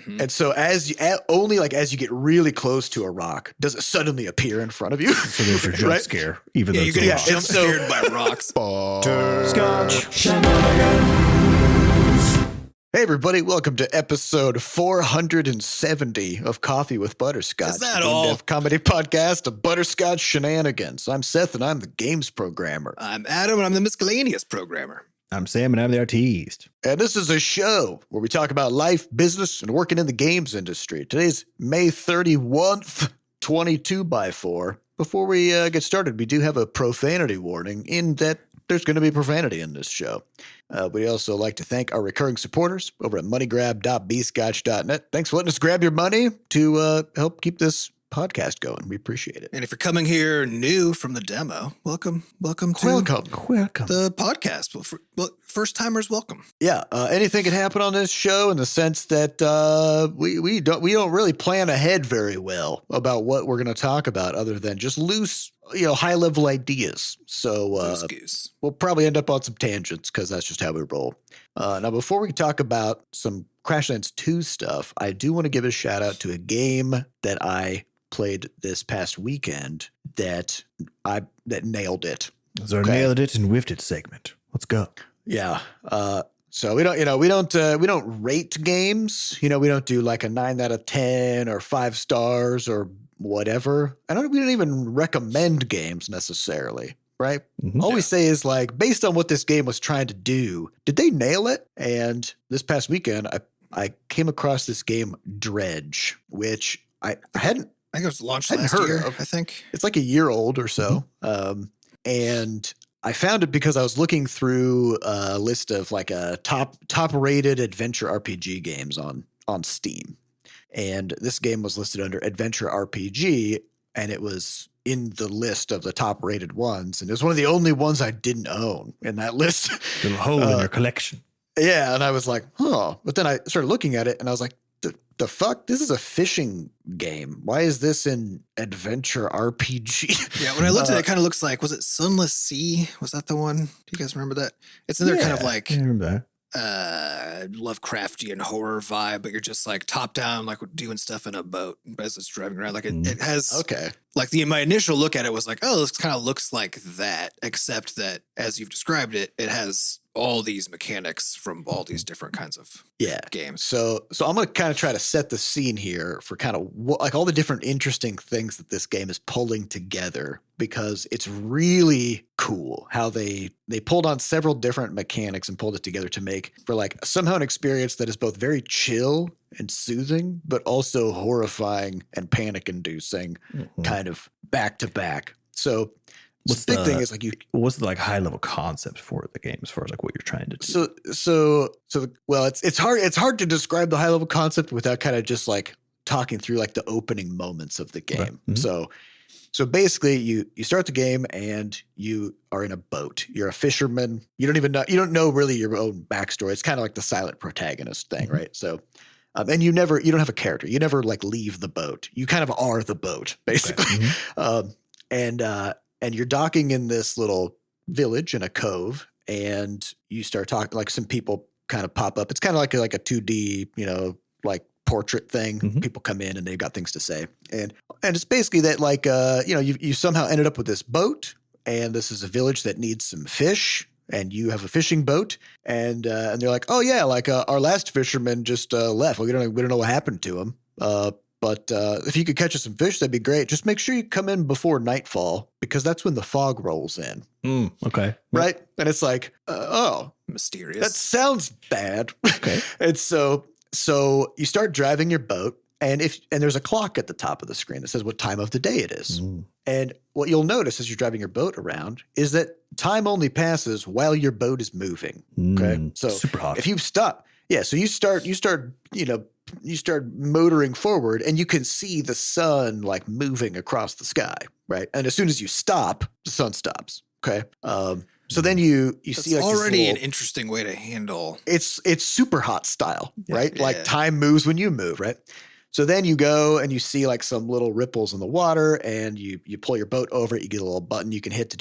Mm-hmm. And so only as you get really close to a rock, does it suddenly appear in front of you. So there's your jump scare, even though you're it's going to a get jump scared by rocks. Butterscotch. Hey, everybody. Welcome to episode 470 of Coffee with Butterscotch. Is that the all? in-depth comedy podcast of Butterscotch Shenanigans. I'm Seth, and I'm the games programmer. I'm Adam, and I'm the miscellaneous programmer. I'm Sam, and I'm the artiste. And this is a show where we talk about life, business, and working in the games industry. Today's May 31st, 22x4. Before we get started, we do have a profanity warning in that there's going to be profanity in this show. We also like to thank our recurring supporters over at moneygrab.bscotch.net. Thanks for letting us grab your money to help keep this podcast going. We appreciate it. And if you're coming here new from the demo, welcome to Welcome. the podcast. First timers, welcome. Yeah, anything can happen on this show in the sense that we don't really plan ahead very well about what we're going to talk about, other than just loose, high level ideas. So we'll probably end up on some tangents because that's just how we roll. Now, before we talk about some Crashlands 2 stuff, I do want to give a shout out to a game that I played this past weekend that nailed it. It's our nailed it and whiffed it segment. Let's go. Yeah. So we don't rate games. We don't do like a 9 out of 10 or 5 stars or whatever. We don't even recommend games necessarily, right? Mm-hmm. All we say is like, based on what this game was trying to do, did they nail it? And this past weekend, I came across this game Dredge, which I hadn't. I think it was launched hadn't last heard year, of. I think. It's like a year old or so. Mm-hmm. And I found it because I was looking through a list of like a top rated adventure RPG games on Steam. And this game was listed under adventure RPG, and it was in the list of the top rated ones. And it was one of the only ones I didn't own in that list. Little hole in your collection. Yeah. And I was like, huh. But then I started looking at it and I was like, the fuck? This is a fishing game. Why is this in adventure RPG? Yeah, when I looked at it, it kind of looks like, was it Sunless Sea? Was that the one? Do you guys remember that? It's in there kind of like I remember Lovecraftian horror vibe, but you're just like top down, like doing stuff in a boat as it's driving around. Like it has like my initial look at it was like, oh, this kind of looks like that, except that as you've described it, it has all these mechanics from all these different kinds of games. So I'm going to kind of try to set the scene here for kind of like all the different interesting things that this game is pulling together, because it's really cool how they pulled on several different mechanics and pulled it together to make for like somehow an experience that is both very chill and soothing, but also horrifying and panic inducing, kind of back to back. So what's the big thing is like what's the like high level concept for the game as far as like what you're trying to do? So it's hard to describe the high level concept without kind of just like talking through like the opening moments of the game. Right. Mm-hmm. So basically you start the game and you are in a boat. You're a fisherman. You don't know really your own backstory. It's kind of like the silent protagonist thing, right? So and you don't have a character. You never like leave the boat. You kind of are the boat, basically. Okay. And you're docking in this little village in a cove, and you start talking, like some people kind of pop up. It's kind of like a 2D, like portrait thing. Mm-hmm. People come in and they've got things to say. And it's basically that like, you somehow ended up with this boat, and this is a village that needs some fish, and you have a fishing boat, and they're like, oh yeah, like our last fisherman just left. Well, we don't know what happened to him. But if you could catch us some fish, that'd be great. Just make sure you come in before nightfall, because that's when the fog rolls in. Okay. Right? And it's like, mysterious. That sounds bad. Okay. And so you start driving your boat, and there's a clock at the top of the screen that says what time of the day it is. And what you'll notice as you're driving your boat around is that time only passes while your boat is moving. Okay. So super hot. If you stop, so you start motoring forward, and you can see the sun like moving across the sky, right? And as soon as you stop, the sun stops. Okay. So then you see like already an interesting way to handle. It's super hot style, right? Yeah. Like time moves when you move, right? So then you go and you see like some little ripples in the water, and you pull your boat over it. You get a little button you can hit to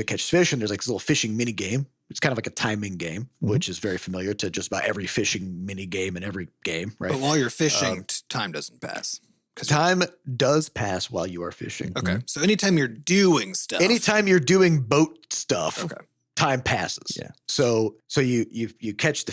catch fish. And there's like this little fishing mini game It's kind of like a timing game, which is very familiar to just about every fishing mini game in every game, right? But while you're fishing, time doesn't pass. Time does pass while you are fishing. Okay. So anytime you're doing stuff. Anytime you're doing boat stuff, okay. time passes. Yeah. So you catch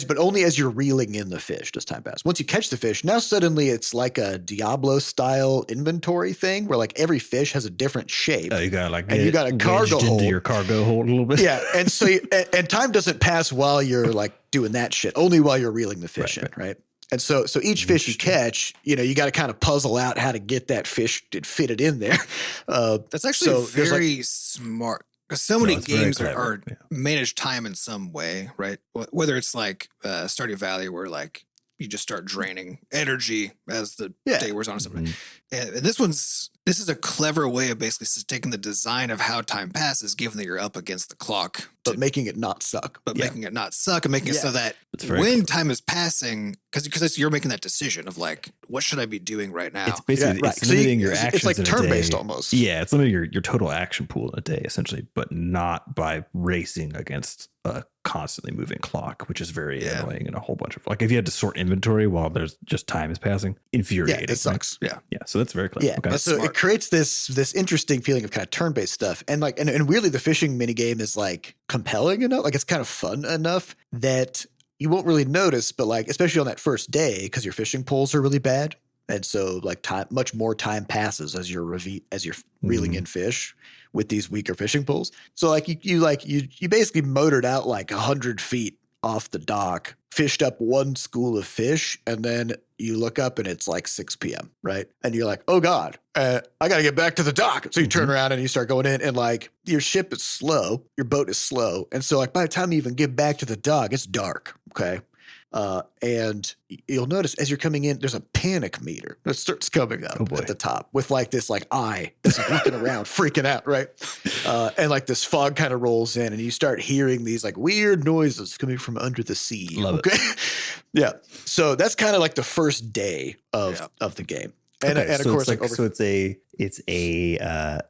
but only as you're reeling in the fish does time pass. Once you catch the fish, now suddenly it's like a Diablo style inventory thing where like every fish has a different shape. You got like and you got a cargo hold into your cargo hold a little bit. Yeah, and so and time doesn't pass while you're like doing that shit. Only while you're reeling the fish in, right? And so each fish you catch, you got to kind of puzzle out how to get that fish to fit it in there. That's actually very smart. Because so many games are manage time in some way, right? Whether it's like Stardew Valley, where like you just start draining energy as the day wears on or something. And this is a clever way of basically taking the design of how time passes, given that you're up against the clock. But making it not suck. Making it not suck and making it so that when time is passing, because you're making that decision of like, what should I be doing right now? It's basically it's limiting your actions. It's like turn-based almost. Yeah, it's limiting your total action pool in a day, essentially, but not by racing against a constantly moving clock, which is very annoying and a whole bunch of like if you had to sort inventory while there's just time is passing, infuriating. Yeah, it sucks. Right? Yeah. So that's very clever. Yeah. Okay. So it creates this interesting feeling of kind of turn-based stuff. And like and really the fishing minigame is like compelling enough, like it's kind of fun enough that you won't really notice, but like especially on that first day, because your fishing poles are really bad. And so like much more time passes as you're reeling in fish with these weaker fishing poles. So like you basically motored out like 100 feet off the dock, fished up one school of fish, and then you look up and it's like 6 p.m., right? And you're like, oh God, I got to get back to the dock. So you turn around and you start going in and like your ship is slow, your boat is slow. And so like by the time you even get back to the dock, it's dark, okay? And you'll notice as you're coming in, there's a panic meter that starts coming up at the top with like this like eye that's like looking around, freaking out, right? And like this fog kind of rolls in and you start hearing these like weird noises coming from under the sea. Love it. Yeah. So that's kind of like the first day of the game. And, and of course, it's a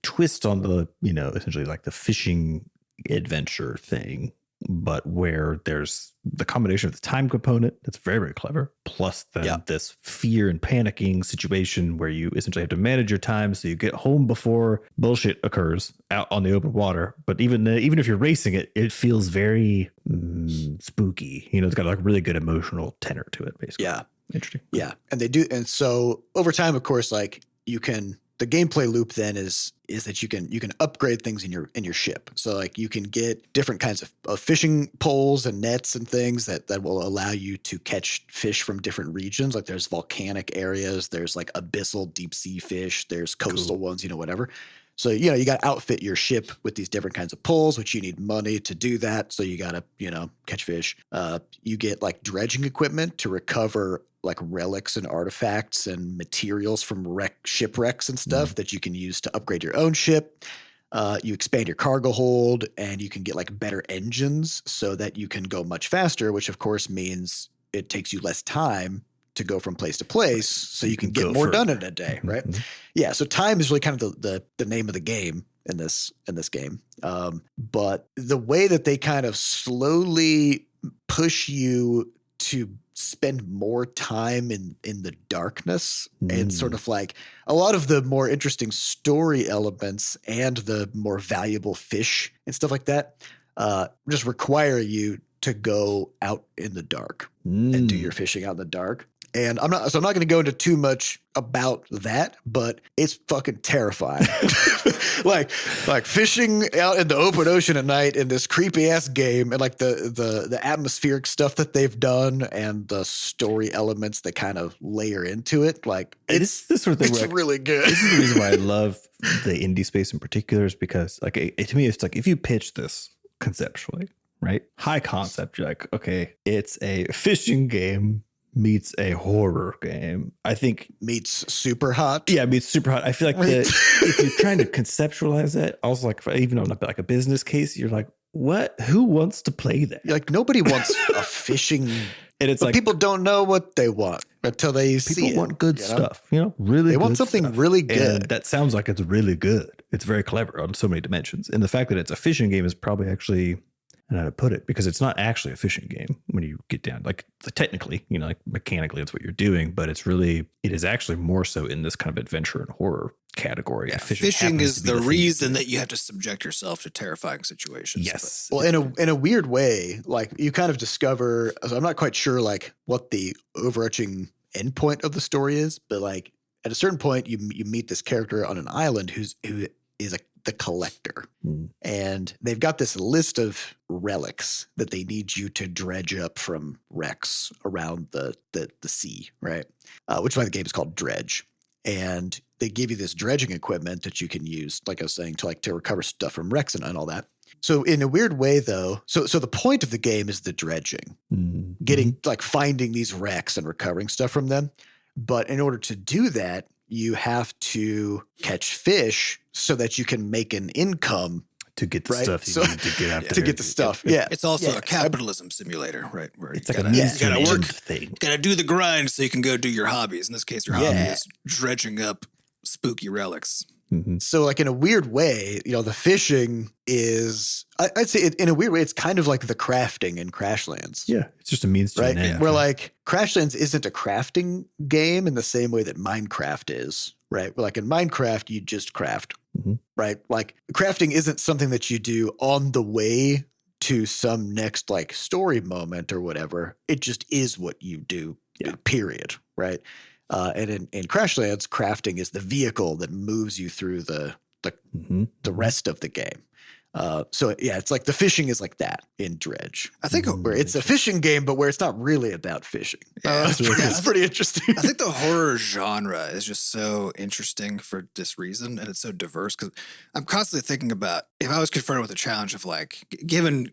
twist on the, essentially like the fishing adventure thing, but where there's the combination of the time component that's very, very clever, plus this fear and panicking situation where you essentially have to manage your time so you get home before bullshit occurs out on the open water. But even if you're racing it, it feels very spooky. It's got like really good emotional tenor to it, basically. Yeah. Interesting. Yeah. And they do. And so over time, of course, like the gameplay loop then is that you can upgrade things in your ship. So like you can get different kinds of fishing poles and nets and things that will allow you to catch fish from different regions. Like there's volcanic areas, there's like abyssal deep sea fish, there's coastal ones, whatever. So, you got to outfit your ship with these different kinds of poles, which you need money to do that. So you got to, catch fish. You get like dredging equipment to recover like relics and artifacts and materials from shipwrecks and stuff that you can use to upgrade your own ship. You expand your cargo hold and you can get like better engines so that you can go much faster, which of course means it takes you less time to go from place to place so you can get more done in a day, right? Yeah, so time is really kind of the name of the game in this game. But the way that they kind of slowly push you to spend more time in the darkness and sort of like a lot of the more interesting story elements and the more valuable fish and stuff like that just require you to go out in the dark and do your fishing out in the dark. And I'm not going to go into too much about that, but it's fucking terrifying. like fishing out in the open ocean at night in this creepy ass game, and like the atmospheric stuff that they've done and the story elements that kind of layer into it. Like it's this sort of thing. It's really good. This is the reason why I love the indie space in particular, is because like to me, it's like if you pitch this conceptually, right? High concept, you're like, okay, it's a fishing game meets a horror game. I think meets super hot. Yeah, meets super hot. I feel like if you're trying to conceptualize that, also like even on like a business case, you're like, what? Who wants to play that? Like nobody wants a fishing. And it's like people don't know what they want until they see it. People want good stuff, really. They want something stuff. really good. And that sounds like it's really good. It's very clever on so many dimensions. And the fact that it's a fishing game is probably actually know how to put it, because it's not actually a fishing game when you get down, like technically, like mechanically that's what you're doing, but it is actually more so in this kind of adventure and horror category. Yeah, fishing is the reason that you have to subject yourself to terrifying situations. Yes. Well, in a weird way, like you kind of discover, so I'm not quite sure like what the overarching endpoint of the story is, but like at a certain point you meet this character on an island who is the collector. And they've got this list of relics that they need you to dredge up from wrecks around the sea, right? Which is why the game is called Dredge. And they give you this dredging equipment that you can use, like I was saying, to recover stuff from wrecks and all that. So in a weird way, though, so the point of the game is the dredging, getting like finding these wrecks and recovering stuff from them. But in order to do that, you have to catch fish so that you can make an income to get the stuff you need to get out to get the stuff. Yeah, it's also a capitalism simulator, right? Where it's like a means to an end thing. Got to do the grind so you can go do your hobbies. In this case, your hobby is dredging up spooky relics. So like in a weird way, the fishing is, I'd say in a weird way, it's kind of like the crafting in Crashlands. Yeah. It's just a means to an end. Where like Crashlands isn't a crafting game in the same way that Minecraft is, right? Where like in Minecraft, you just craft, right? Like crafting isn't something that you do on the way to some next like story moment or whatever. It just is what you do, period, right? And in Crashlands, crafting is the vehicle that moves you through the rest of the game. So yeah, it's like the fishing is like that in Dredge. I think where it's a fishing game, but where it's not really about fishing. It's pretty interesting. I think the horror genre is just so interesting for this reason, and it's so diverse because I'm constantly thinking about if I was confronted with a challenge of like, given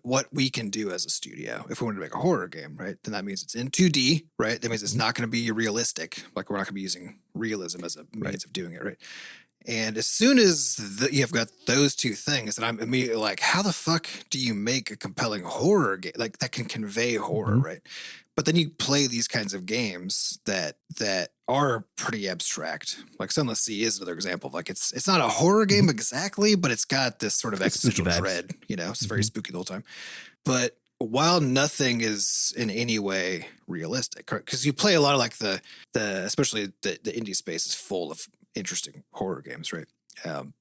what we can do as a studio, if we wanted to make a horror game, right, then that means it's in 2D, right? That means it's not going to be realistic. Like we're not going to be using realism as a means of doing it, right? And as soon as you've got those two things, and I'm immediately like, how the fuck do you make a compelling horror game like that can convey horror, right? But then you play these kinds of games that are pretty abstract. Like Sunless Sea is another example of like it's not a horror game exactly, but it's got this sort of existential dread. It's very spooky the whole time. But while nothing is in any way realistic, because you play a lot of like the especially the indie space is full of interesting horror games, right?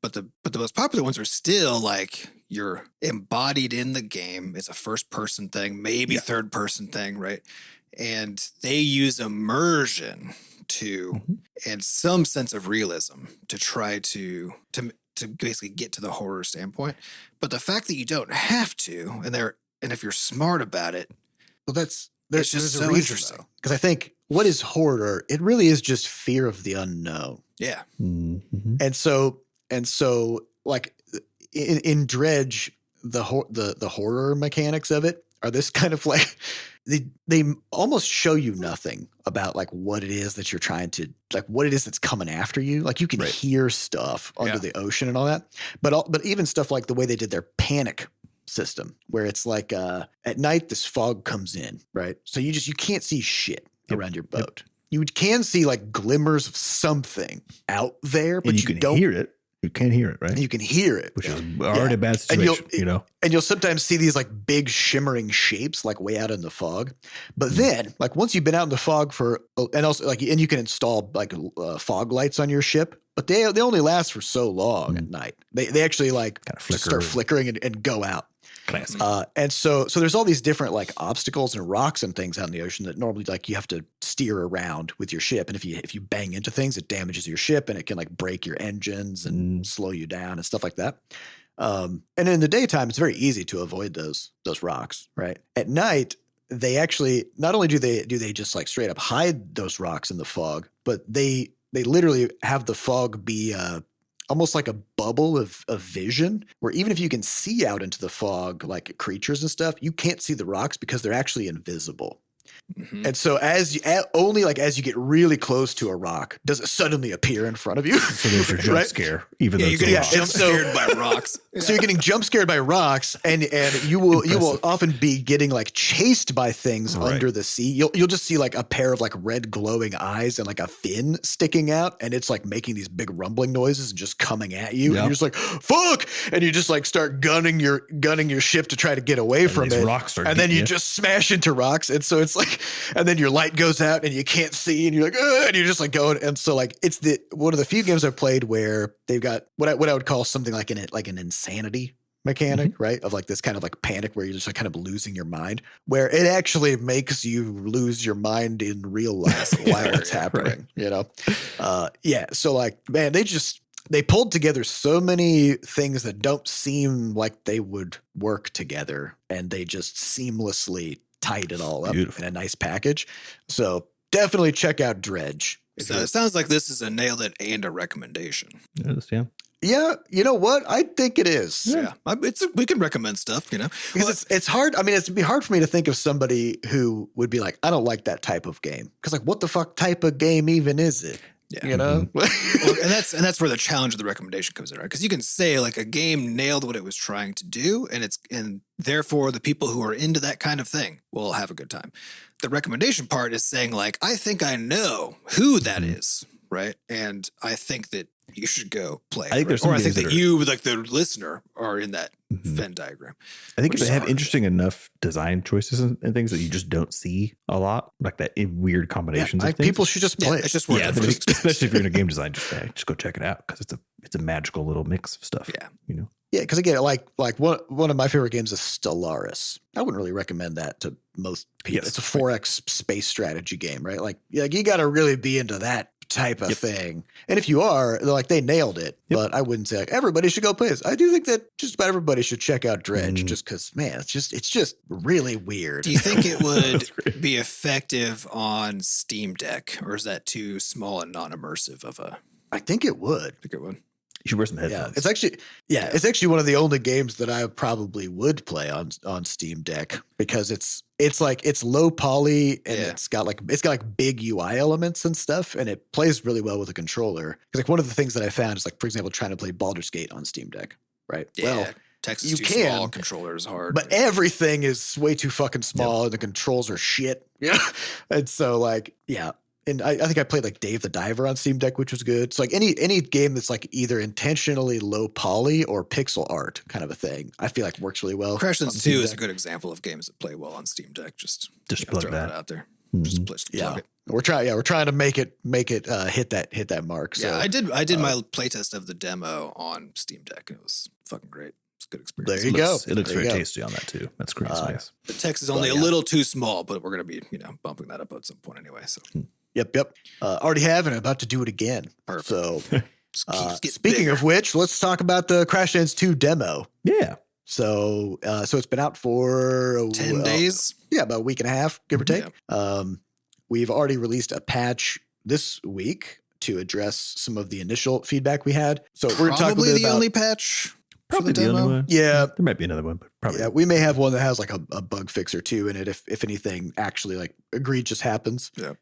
But the most popular ones are still like you're embodied in the game. It's a first person thing, maybe third person thing, right? And they use immersion and some sense of realism to try to basically get to the horror standpoint. But the fact that you don't have to, and if you're smart about it, well, there's just so interesting. Because I think what is horror? It really is just fear of the unknown. Yeah. And so like in Dredge, the horror mechanics of it are this kind of like they almost show you nothing about like what it is that you're trying to like what it is that's coming after you. Like you can hear stuff under the ocean and all that, but even stuff like the way they did their panic system, where it's like at night this fog comes in, right? So you can't see shit around your boat. You can see like glimmers of something out there, but you don't hear it. You can't hear it, right? You can hear it, which is already a bad situation, And you'll sometimes see these like big shimmering shapes like way out in the fog. But then, like once you've been out in the fog and you can install like fog lights on your ship, but they only last for so long at night. They actually like kind of start flickering and go out. Classic. And so there's all these different like obstacles and rocks and things out in the ocean that normally like you have to steer around with your ship. And if you bang into things, it damages your ship and it can like break your engines and slow you down and stuff like that. And in the daytime, it's very easy to avoid those rocks, right? At night, they actually not only do they just like straight up hide those rocks in the fog, but they literally have the fog be almost like a bubble of vision, where even if you can see out into the fog like creatures and stuff, you can't see the rocks because they're actually invisible. Mm-hmm. And so as you get really close to a rock, does it suddenly appear in front of you? So there's your jump scare, even though you're it's a getting rock. jump scared by rocks. So you're getting jump scared by rocks, and you will often be getting like chased by things under the sea. You'll just see like a pair of like red glowing eyes and like a fin sticking out, and it's like making these big rumbling noises and just coming at you. And you're just like, fuck, and you just like start gunning your ship to try to get away from it. Rocks and then you just smash into rocks, and so it's like, and then your light goes out and you can't see, and you're like, and you're just like going. And so like it's one of the few games I've played where they've got what I would call something like an insanity mechanic, right? Of like this kind of like panic where you're just like kind of losing your mind, where it actually makes you lose your mind in real life while it's happening, you know? So like, man, they pulled together so many things that don't seem like they would work together, and they just seamlessly tied it all up in a nice package. So definitely check out Dredge. So it sounds like this is a nailed it and a recommendation. Yes, yeah. Yeah, you know what? I think it is. Yeah, we can recommend stuff, you know, because it's hard. I mean, it'd be hard for me to think of somebody who would be like, I don't like that type of game, because like, what the fuck type of game even is it? Yeah. You know, well, and that's where the challenge of the recommendation comes in, right? Because you can say like a game nailed what it was trying to do, and therefore the people who are into that kind of thing will have a good time. The recommendation part is saying like, I think I know who that is, right? And I think that you should go play. I think there's some or I think games that you, like the listener, are in that Venn diagram. I think if they have interesting enough design choices and things that you just don't see a lot, like that weird combinations of things. People should just play it. It's just worth it. Especially if you're in a game design, just go check it out, because it's a magical little mix of stuff. Yeah. You know? Yeah, because again, like one of my favorite games is Stellaris. I wouldn't really recommend that to most people. Yes. It's a 4X space strategy game, right? Like you got to really be into that type of thing. And if you are, like, they nailed it. But I wouldn't say like everybody should go play this. I do think that just about everybody should check out Dredge, just because, man, it's just really weird. Do you think it would be effective on Steam Deck, or is that too small and non-immersive of a? I think it would. I think it would. You should wear some headphones. Yeah, it's actually one of the only games that I probably would play on Steam Deck, because it's low poly, and it's got like big UI elements and stuff, and it plays really well with a controller. Because like one of the things that I found is like, for example, trying to play Baldur's Gate on Steam Deck, right? Yeah, well, text is too small, controller is hard, but everything is way too fucking small, and the controls are shit. Yeah, and so like And I think I played like Dave the Diver on Steam Deck, which was good. So like any game that's like either intentionally low poly or pixel art kind of a thing, I feel like works really well. Crashlands 2 is a good example of games that play well on Steam Deck. Just plug that out there. Mm-hmm. Just plug it. We're trying to make it hit that mark. So, yeah, I did my playtest of the demo on Steam Deck, and it was fucking great. It's a good experience. There you go. It looks very tasty on that too. That's great. Nice. The text is only a little too small, but we're gonna be bumping that up at some point anyway. So. Yep. Already have, and about to do it again. Perfect. So, speaking of which, let's talk about the Crashlands 2 demo. Yeah. So it's been out for 10 days. Yeah, about a week and a half, give or take. Yeah. We've already released a patch this week to address some of the initial feedback we had. So we're going to talk a bit about the only patch. Probably the only one. Yeah. There might be another one, but probably. Yeah, we may have one that has like a bug fix or two in it if anything actually like egregious happens. Yeah.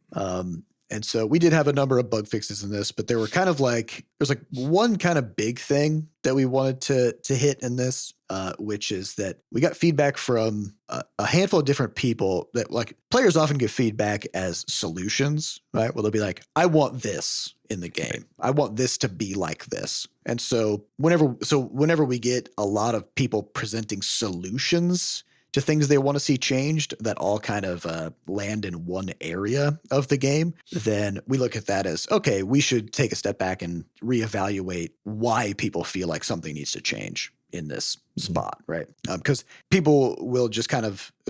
And so we did have a number of bug fixes in this, but there were kind of like, there's like one kind of big thing that we wanted to hit in this, which is that we got feedback from a handful of different people that, like, players often give feedback as solutions, right? Well, they'll be like, I want this in the game. I want this to be like this. And so whenever we get a lot of people presenting solutions to things they want to see changed that all kind of land in one area of the game, then we look at that as, okay, we should take a step back and reevaluate why people feel like something needs to change in this spot, right? Because people will just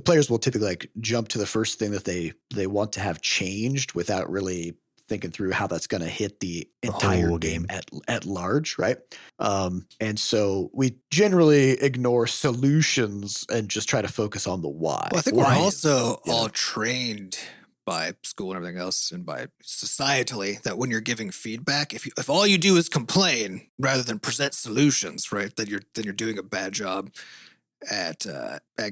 players will typically like jump to the first thing that they want to have changed without really thinking through how that's going to hit the entire game at large, right? And so we generally ignore solutions and just try to focus on the why. Well, I think we're also all trained by school and everything else, and by societally, that when you're giving feedback, if all you do is complain rather than present solutions, right, then you're doing a bad job at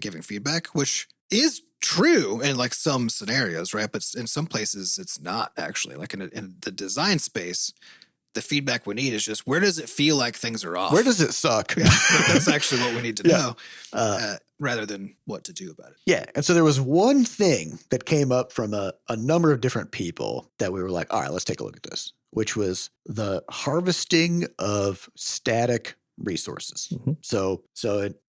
giving feedback, which is true in like some scenarios, right? But in some places it's not actually. Like in the design space, the feedback we need is just where does it feel like things are off? Where does it suck? Yeah, that's actually what we need to know rather than what to do about it. Yeah. And so there was one thing that came up from a number of different people that we were like, all right, let's take a look at this, which was the harvesting of static resources. Mm-hmm. So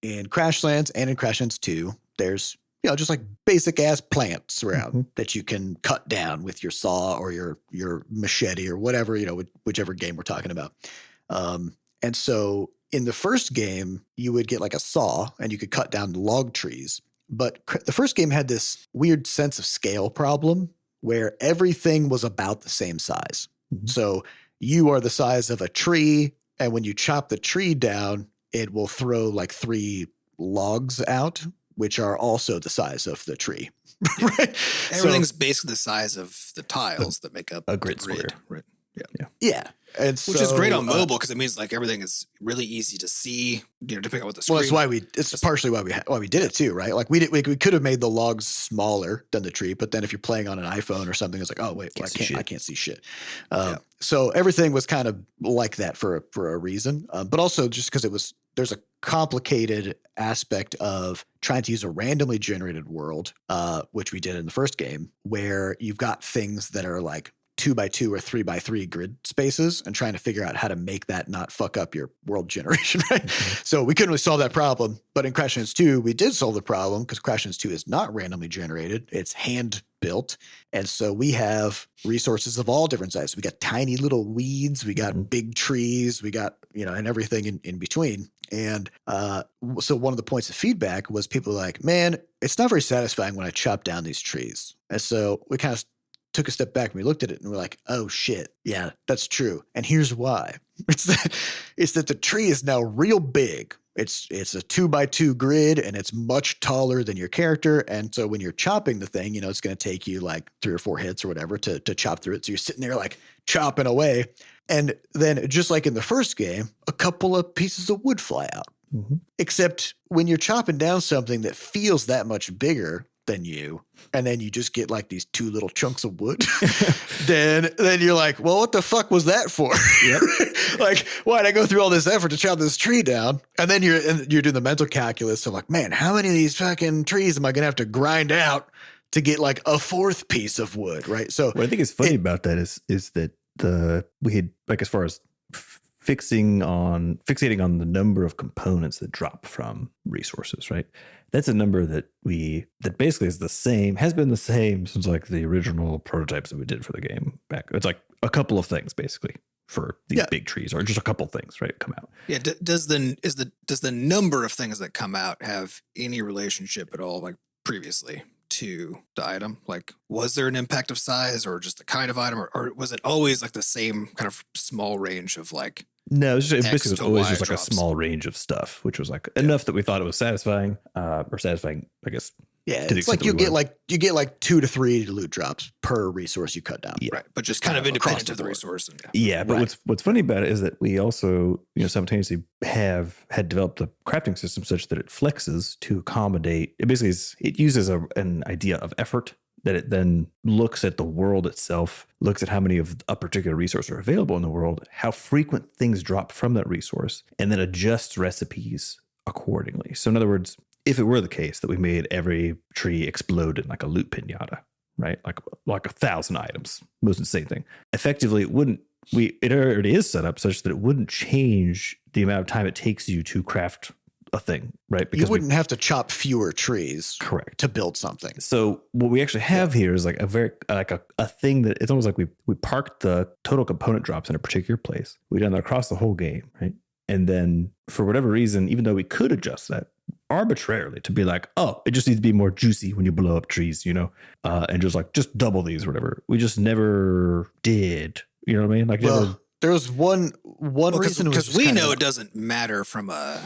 in Crashlands and in Crashlands 2, there's just like basic ass plants around that you can cut down with your saw or your machete or whatever, whichever game we're talking about. And so in the first game, you would get like a saw and you could cut down log trees. But the first game had this weird sense of scale problem where everything was about the same size. Mm-hmm. So you are the size of a tree, and when you chop the tree down, it will throw like 3 logs out, which are also the size of the tree. Right? Everything's basically the size of the tiles that make up a grid square. Right. Yeah. And which is great on mobile because it means like everything is really easy to see, depending on what the screen. Well, it's partially why we did it too, right? Like we could have made the logs smaller than the tree, but then if you're playing on an iPhone or something, it's like, oh wait, I can't see shit. So everything was kind of like that for a reason, but also just because there's a complicated aspect of trying to use a randomly generated world, which we did in the first game, where you've got things that are like 2x2 or 3x3 grid spaces and trying to figure out how to make that not fuck up your world generation, right? Mm-hmm. So we couldn't really solve that problem. But in Crashlands 2, we did solve the problem because Crashlands 2 is not randomly generated. It's hand built. And so we have resources of all different sizes. We got tiny little weeds. We got big trees. We got, and everything in between. And so one of the points of feedback was people were like, man, it's not very satisfying when I chop down these trees. And so we kind of took a step back and we looked at it and we're like, oh shit, yeah, that's true. And here's why. It's that the tree is now real big. It's a 2x2 grid and it's much taller than your character. And so when you're chopping the thing, it's going to take you like 3 or 4 hits or whatever to chop through it. So you're sitting there like chopping away. And then just like in the first game, a couple of pieces of wood fly out. Mm-hmm. Except when you're chopping down something that feels that much bigger than you, and then you just get like these 2 little chunks of wood, then you're like, well, what the fuck was that for? Yep. Like, why'd I go through all this effort to chop this tree down? And then you're doing the mental calculus of like, man, how many of these fucking trees am I going to have to grind out to get like a 4th piece of wood? Right. So what I think is funny about that is that we had, like, as far as fixating on the number of components that drop from resources, right? That's a number that basically has been the same since like the original prototypes that we did for the game back. It's like a couple of things basically for these big trees, or just a couple of things, right? Come out. Yeah. Does the number of things that come out have any relationship at all, like previously, to the item? Like, was there an impact of size or just the kind of item, or was it always like the same kind of small range of like? No, it basically was always just like a small range of stuff, which was like enough that we thought it was satisfying, I guess. Yeah, it's like you get like 2 to 3 loot drops per resource you cut down. Yeah. Right, but just kind of independent of the resource. But what's funny about it is that we also, simultaneously had developed the crafting system such that it flexes to accommodate. It uses an idea of effort that it then looks at the world itself, looks at how many of a particular resource are available in the world, how frequent things drop from that resource, and then adjusts recipes accordingly. So in other words, if it were the case that we made every tree explode in like a loot pinata, right? Like 1,000 items, most insane thing. Effectively, it already is set up such that it wouldn't change the amount of time it takes you to craft a thing, right? Because you wouldn't have to chop fewer trees, correct, to build something. So what we actually have here is like a very a thing that it's almost like we parked the total component drops in a particular place. We done that across the whole game, right? And then for whatever reason, even though we could adjust that arbitrarily to be like, oh, it just needs to be more juicy when you blow up trees, and just double these or whatever. We just never did. You know what I mean? Like, there was one reason, because we know it doesn't matter from a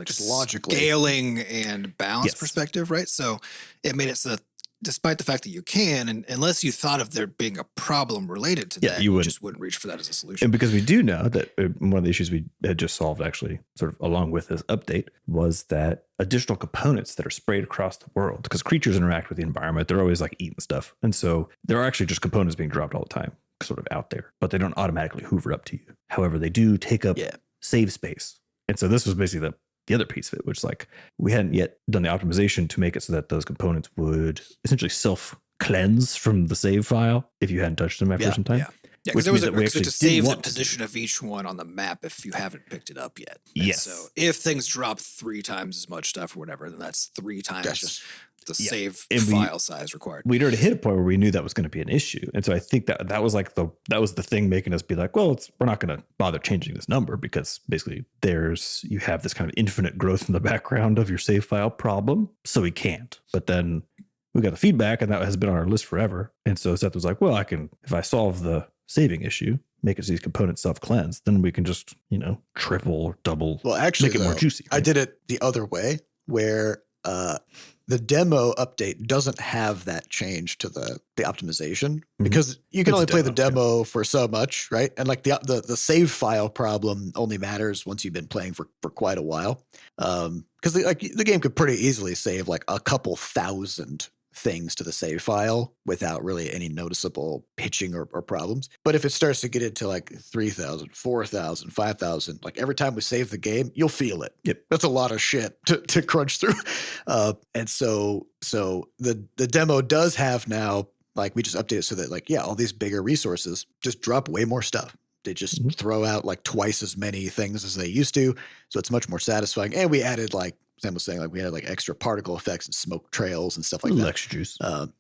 just logically scaling and balance perspective, right? So it made it so that despite the fact that you can, and unless you thought of there being a problem related to that, you just wouldn't reach for that as a solution. And because we do know that one of the issues we had just solved, actually, sort of along with this update, was that additional components that are sprayed across the world, because creatures interact with the environment, they're always like eating stuff. And so there are actually just components being dropped all the time, sort of out there, but they don't automatically hoover up to you. However, they do take up save space. And so this was basically the other piece of it, which like we hadn't yet done the optimization to make it so that those components would essentially self-cleanse from the save file if you hadn't touched them after some time. Yeah, because there was to save the position of each one on the map if you haven't picked it up yet. And so if things drop 3 times as much stuff or whatever, then that's 3 times the save file size required. We'd already hit a point where we knew that was going to be an issue. And so I think that was like that was the thing making us be like, well, we're not going to bother changing this number, because basically you have this kind of infinite growth in the background of your save file problem. So we can't. But then we got the feedback, and that has been on our list forever. And so Seth was like, well, if I solve the saving issue, make it so these components self-cleanse, then we can just, triple or double, actually, make it more juicy. Right? I did it the other way, where the demo update doesn't have that change to the optimization, because you can only play the demo for so much, right? And like the save file problem only matters once you've been playing for quite a while, because the game could pretty easily save like a couple thousand things to the save file without really any noticeable pitching or problems. But if it starts to get into like 3,000, 4,000, 5,000, like every time we save the game, you'll feel it. Yep. That's a lot of shit to crunch through. And so the demo does have now, like we just updated so that like, all these bigger resources just drop way more stuff. They just throw out like twice as many things as they used to. So it's much more satisfying. And we added, like Sam was saying, like we had like extra particle effects and smoke trails and stuff like that. Extra juice. The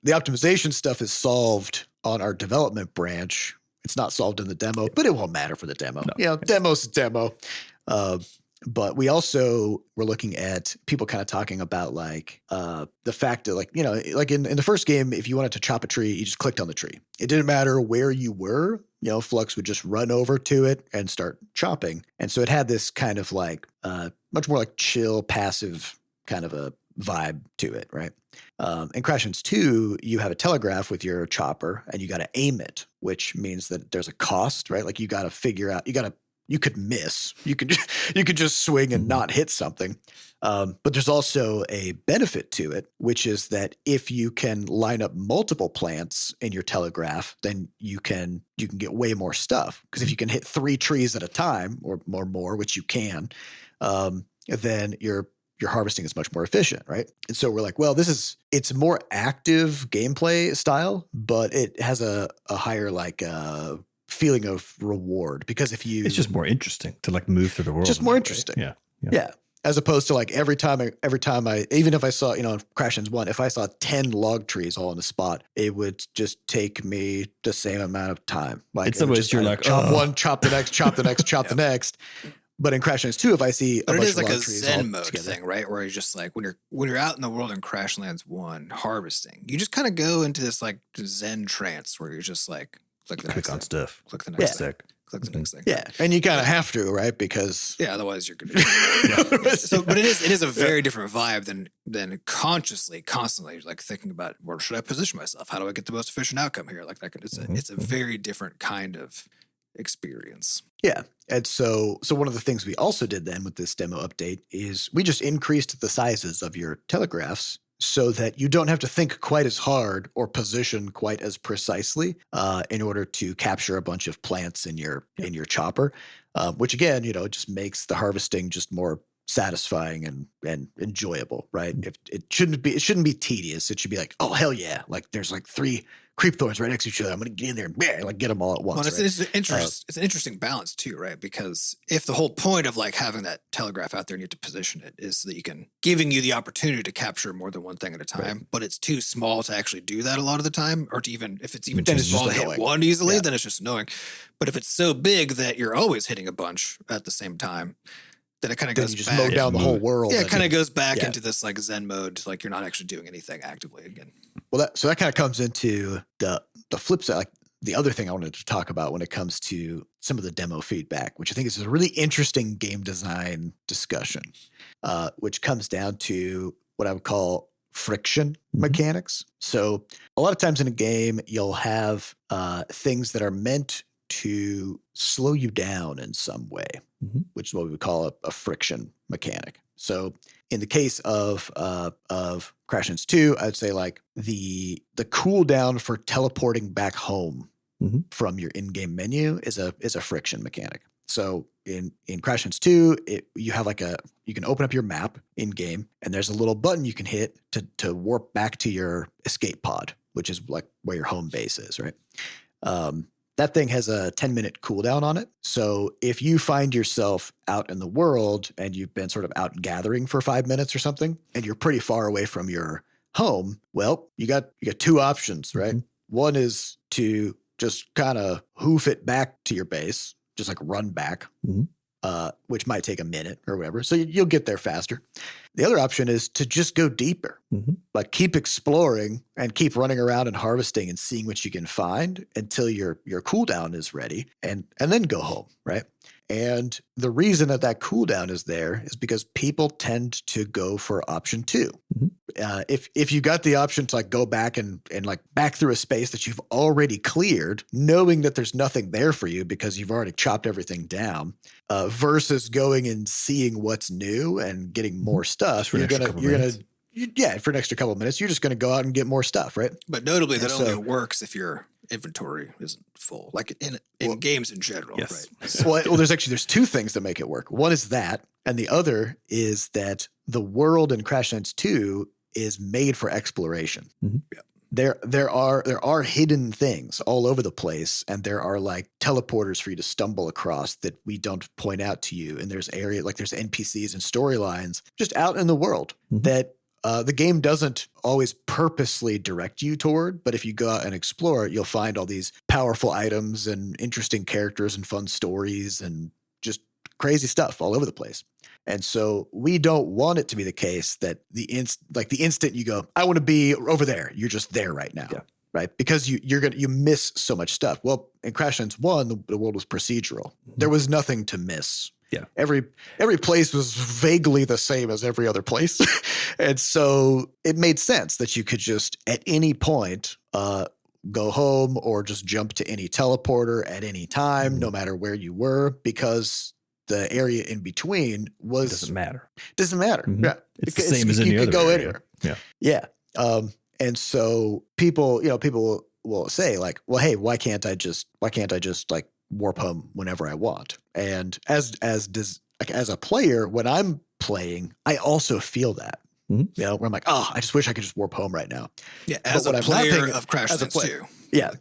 optimization stuff is solved on our development branch. It's not solved in the demo, but it won't matter for the demo. No. Demo's a demo. But we also were looking at people kind of talking about like the fact that like in the first game, if you wanted to chop a tree, you just clicked on the tree. It didn't matter where you were. Flux would just run over to it and start chopping. And so it had this kind of like much more like chill, passive kind of a vibe to it, right? In Crashlands 2, you have a telegraph with your chopper, and you got to aim it, which means that there's a cost, right? Like you got to figure out, you could miss. You could just swing and not hit something. But there's also a benefit to it, which is that if you can line up multiple plants in your telegraph, then you can get way more stuff. Because if you can hit 3 trees at a time or more, which you can, then your harvesting is much more efficient, right? And so we're like, well, it's a more active gameplay style, but it has a higher like feeling of reward, because it's just more interesting to like move through the world. Just more interesting. Yeah. As opposed to like every time I even if I saw, Crashlands 1, if I saw 10 log trees all in a spot, it would just take me the same amount of time. Like in some ways you're like, chop one, chop the next, chop the next, chop the next. But in Crashlands 2, if I see a bunch of log trees, it is like a Zen mode thing, right? Where you're just like when you're out in the world in Crashlands 1 harvesting, you just kind of go into this like Zen trance where you're just like click on stuff, click the next thing. Click the next thing. Yeah, and you kind of have to, right? Because otherwise you're gonna. But it is a very different vibe than constantly like thinking about where should I position myself? How do I get the most efficient outcome here? Like that. It's a very different kind of experience. Yeah, and so one of the things we also did then with this demo update is we just increased the sizes of your telegraphs, so that you don't have to think quite as hard or position quite as precisely in order to capture a bunch of plants in your chopper, which again, just makes the harvesting just more satisfying and enjoyable, right? It shouldn't be tedious. It should be like, oh hell yeah, like there's like 3 creep thorns right next to each other. I'm going to get in there and like get them all at once. Well, it's an interesting balance too, right? Because if the whole point of like having that telegraph out there and you have to position it is so that giving you the opportunity to capture more than one thing at a time, but it's too small to actually do that a lot of the time, or to if it's even too small to hit one easily, then it's just annoying. But if it's so big that you're always hitting a bunch at the same time, then it kind of goes you just back. mow down the whole world. Yeah, it kind of goes back into this like Zen mode, like you're not actually doing anything actively again. Well, that kind of comes into the flip side, like the other thing I wanted to talk about when it comes to some of the demo feedback, which I think is a really interesting game design discussion, which comes down to what I would call friction mechanics. So a lot of times in a game, you'll have things that are meant to slow you down in some way, which is what we would call a friction mechanic. So in the case of Crashlands 2, I'd say like the cooldown for teleporting back home from your in-game menu is a friction mechanic. So in Crashlands 2, you have you can open up your map in game, and there's a little button you can hit to warp back to your escape pod, which is like where your home base is, right? That thing has a 10-minute cooldown on it. So if you find yourself out in the world and you've been sort of out gathering for 5 minutes or something, and you're pretty far away from your home, well, you got two options, right? One is to just kind of hoof it back to your base, just like run back, which might take a minute or whatever. So you'll get there faster. The other option is to just go deeper, like keep exploring and keep running around and harvesting and seeing what you can find until your cooldown is ready, and then go home, right? And the reason that cooldown is there is because people tend to go for option 2. If you got the option to like go back and like back through a space that you've already cleared, knowing that there's nothing there for you because you've already chopped everything down, versus going and seeing what's new and getting more stuff, for an extra couple of minutes, you're just going to go out and get more stuff, right? But notably, that only works if your inventory isn't full, like in games in general, yes. right? Well, there's two things that make it work. One is that, and the other is that the world in Crashlands 2 is made for exploration. Yeah. There are hidden things all over the place, and there are like teleporters for you to stumble across that we don't point out to you. And there's there's NPCs and storylines just out in the world that the game doesn't always purposely direct you toward, but if you go out and explore, you'll find all these powerful items and interesting characters and fun stories and just crazy stuff all over the place. And so we don't want it to be the case that the instant you go, I want to be over there, you're just there right now, right? Because you miss so much stuff. Well, in Crashlands 1, the world was procedural. There was nothing to miss. Yeah. Every place was vaguely the same as every other place. And so it made sense that you could just at any point go home or just jump to any teleporter at any time, no matter where you were, because the area in between doesn't matter. Yeah. It's the same as any other go area. Anywhere. Yeah. Yeah. And so people will say like, well, hey, why can't I just like warp home whenever I want? And as a player, when I'm playing, I also feel that. Where I'm like, oh, I just wish I could just warp home right now. Yeah, as a player of Crashlands 2. Yeah.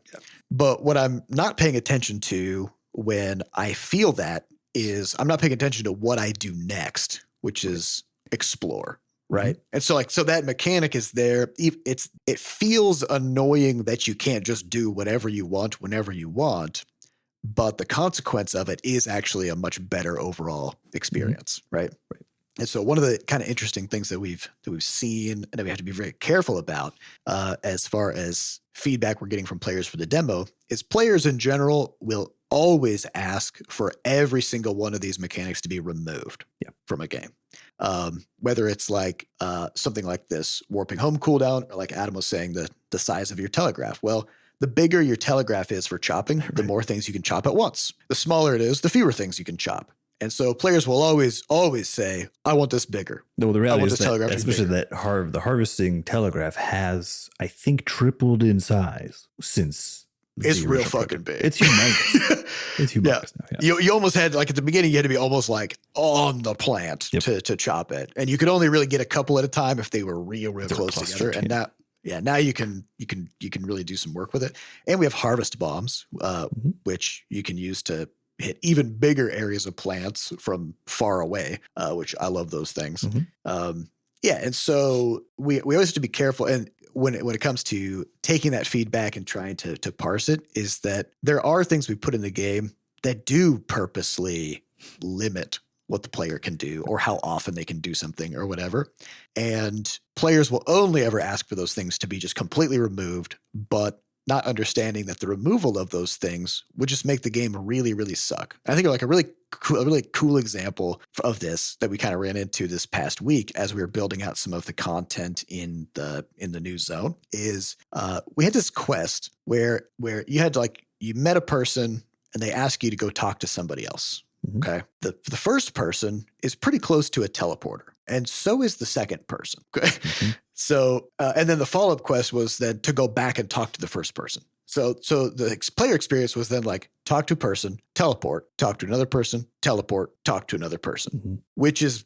But what I'm not paying attention to when I feel that is I'm not paying attention to what I do next, which is explore. Right. And so that mechanic is there. It feels annoying that you can't just do whatever you want whenever you want, but the consequence of it is actually a much better overall experience. Right. And so one of the kind of interesting things that we've seen and that we have to be very careful about as far as feedback we're getting from players for the demo is players in general will always ask for every single one of these mechanics to be removed from a game. Whether it's like something like this warping home cooldown, or like Adam was saying, the size of your telegraph. Well, the bigger your telegraph is for chopping, the more things you can chop at once. The smaller it is, the fewer things you can chop. And so players will always say, I want this bigger. No, the reality is that, especially that the harvesting telegraph has, I think, tripled in size since it's real fucking big. It's humongous. It's humongous now. Yeah. You almost had, like at the beginning, you had to be almost like on the plant to chop it. And you could only really get a couple at a time if they were real close together. And now you can really do some work with it. And we have harvest bombs, which you can use to hit even bigger areas of plants from far away, which I love those things. And so we always have to be careful. And when it comes to taking that feedback and trying to parse it, is that there are things we put in the game that do purposely limit what the player can do or how often they can do something or whatever. And players will only ever ask for those things to be just completely removed. But not understanding that the removal of those things would just make the game really, really suck. I think like a really cool example of this that we kind of ran into this past week as we were building out some of the content in the new zone is we had this quest where you had to like, you met a person and they ask you to go talk to somebody else. Okay. The first person is pretty close to a teleporter, and so is the second person. Okay. So, and then the follow-up quest was then to go back and talk to the first person. So the player experience was then like talk to a person, teleport, talk to another person, teleport, talk to another person, which is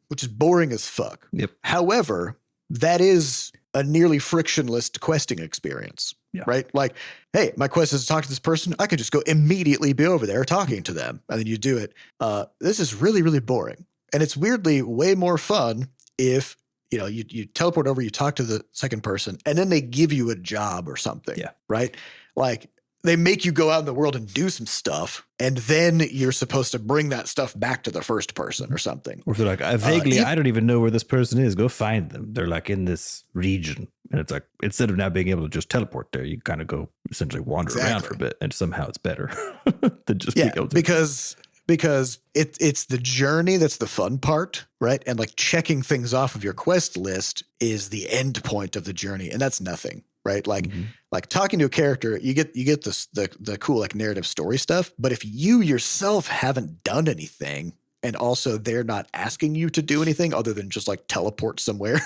boring as fuck. Yep. However, that is a nearly frictionless questing experience, right? Like, hey, my quest is to talk to this person. I could just go immediately be over there talking to them, and then you do it. This is really, really boring. And it's weirdly way more fun if, you know, you teleport over, you talk to the second person, and then they give you a job or something, right? Like, they make you go out in the world and do some stuff, and then you're supposed to bring that stuff back to the first person or something. Or if they're like, I don't even know where this person is. Go find them. They're like in this region. And it's like, instead of now being able to just teleport there, you kind of go essentially wander around for a bit, and somehow it's better than just being able to. Because it's the journey that's the fun part, right? And like checking things off of your quest list is the end point of the journey, and that's nothing, right? Like like talking to a character, you get this the cool like narrative story stuff, but if you yourself haven't done anything, and also they're not asking you to do anything other than just like teleport somewhere.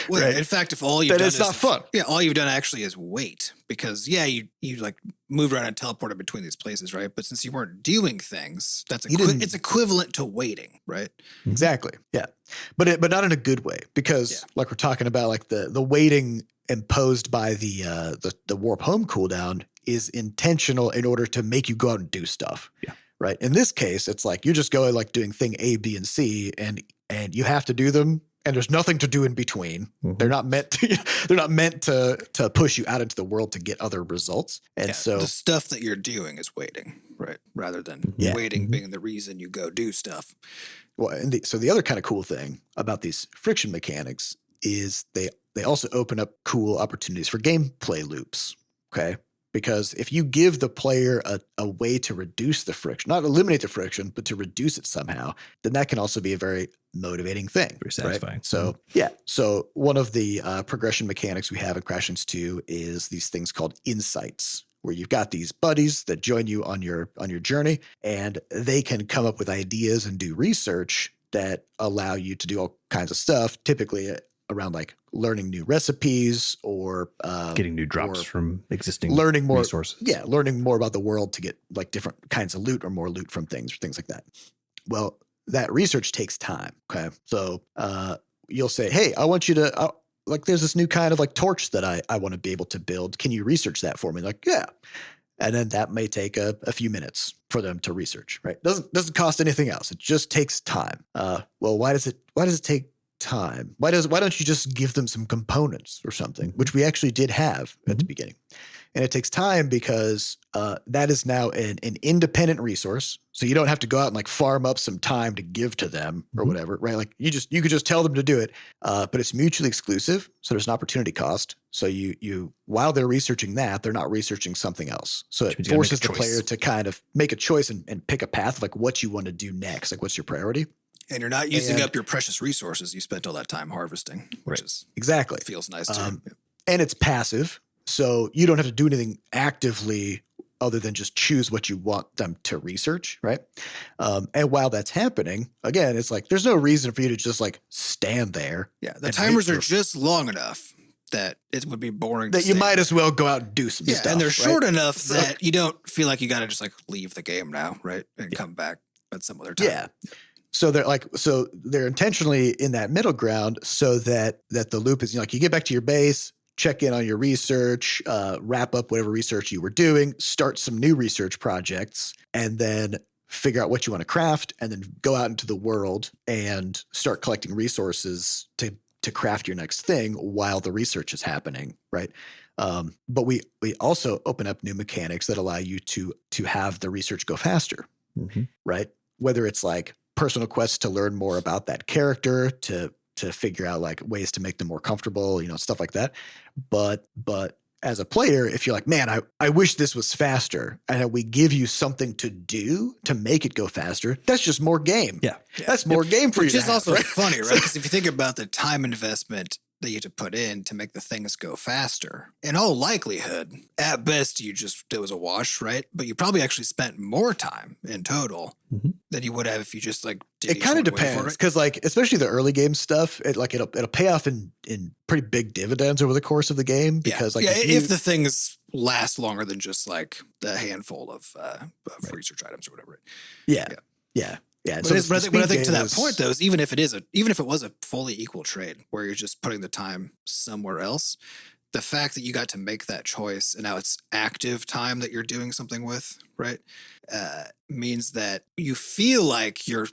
Well, right? In fact, if all you've then done it's not fun. Yeah, all you've done actually is wait, because you like moved around and teleported between these places, right? But since you weren't doing things, it's equivalent to waiting, right? Exactly. Yeah, but not in a good way, because like we're talking about, like the waiting imposed by the warp home cooldown is intentional in order to make you go out and do stuff. Yeah. Right. In this case, it's like you're just going like doing thing A, B, and C, and you have to do them, and there's nothing to do in between. They're not meant to push you out into the world to get other results. And so the stuff that you're doing is waiting, right? Rather than waiting being the reason you go do stuff. Well, and so the other kind of cool thing about these friction mechanics is they also open up cool opportunities for gameplay loops. Okay. Because if you give the player a way to reduce the friction, not eliminate the friction, but to reduce it somehow, then that can also be a very motivating thing. Very satisfying. Right? So, So one of the progression mechanics we have in Crashlands 2 is these things called insights, where you've got these buddies that join you on your journey, and they can come up with ideas and do research that allow you to do all kinds of stuff, typically around like learning new recipes or getting new drops from existing resources. Yeah, learning more about the world to get like different kinds of loot or more loot from things like that. Well, that research takes time. Okay. So you'll say, hey, I want you to like there's this new kind of like torch that I want to be able to build. Can you research that for me? Like, yeah. And then that may take a few minutes for them to research, right? Doesn't cost anything else. It just takes time. Well, why does it take time? Why don't you just give them some components or something, which we actually did have at the beginning? And it takes time because that is now an independent resource. So you don't have to go out and like farm up some time to give to them or whatever, right? Like you could just tell them to do it, but it's mutually exclusive. So there's an opportunity cost. So you while they're researching that, they're not researching something else. So it forces the player to kind of make a choice and pick a path of like what you want to do next. Like what's your priority? And you're not using up your precious resources you spent all that time harvesting, which is exactly feels nice too. And it's passive, so you don't have to do anything actively other than just choose what you want them to research, right? And while that's happening, again, it's like there's no reason for you to just like stand there. Yeah, the timers are just long enough that it would be boring. That you might as well go out and do some stuff. And they're short enough that you don't feel like you got to just like leave the game now, right? And come back at some other time. Yeah. So they're intentionally in that middle ground so that the loop is, you know, like you get back to your base, check in on your research, wrap up whatever research you were doing, start some new research projects, and then figure out what you want to craft, and then go out into the world and start collecting resources to craft your next thing while the research is happening, right? But we also open up new mechanics that allow you to have the research go faster, right? Whether it's like personal quests to learn more about that character, to figure out like ways to make them more comfortable, you know, stuff like that. But as a player, if you're like, man, I wish this was faster, and we give you something to do to make it go faster, that's just more game. Yeah. That's more game for you. Which is also right? funny, right? Because if you think about the time investment that you have to put in to make the things go faster, in all likelihood, at best, it was a wash, right? But you probably actually spent more time in total than you would have if you just like did it kind of depends, because like especially the early game stuff, it'll pay off in pretty big dividends over the course of the game, because if the things last longer than just like the handful of research items or whatever. Yeah. But, I think to that point, though, is even if it was a fully equal trade where you're just putting the time somewhere else, the fact that you got to make that choice and now it's active time that you're doing something with, right, means that you feel like you're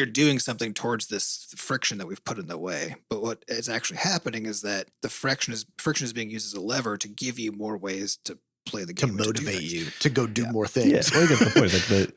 doing something towards this friction that we've put in the way. But what is actually happening is that the friction is being used as a lever to give you more ways to play the game, to motivate you to go do more things. Yeah, well, I guess the point is like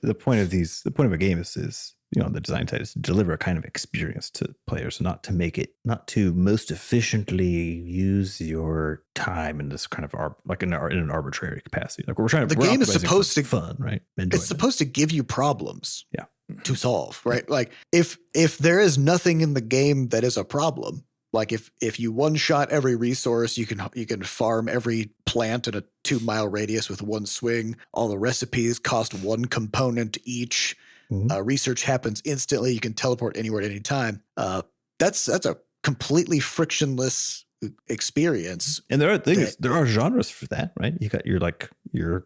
the point of a game is on the design side is to deliver a kind of experience to players, not to most efficiently use your time in this kind of in an arbitrary capacity. Like we're trying to. The game is supposed to fun, right? It's supposed to give you problems. Yeah. To solve, right? Like if there is nothing in the game that is a problem. Like if you one shot every resource, you can farm every plant in a 2-mile radius with one swing. All the recipes cost one component each. Research happens instantly. You can teleport anywhere at any time. That's a completely frictionless experience. And there are genres for that, right? You got your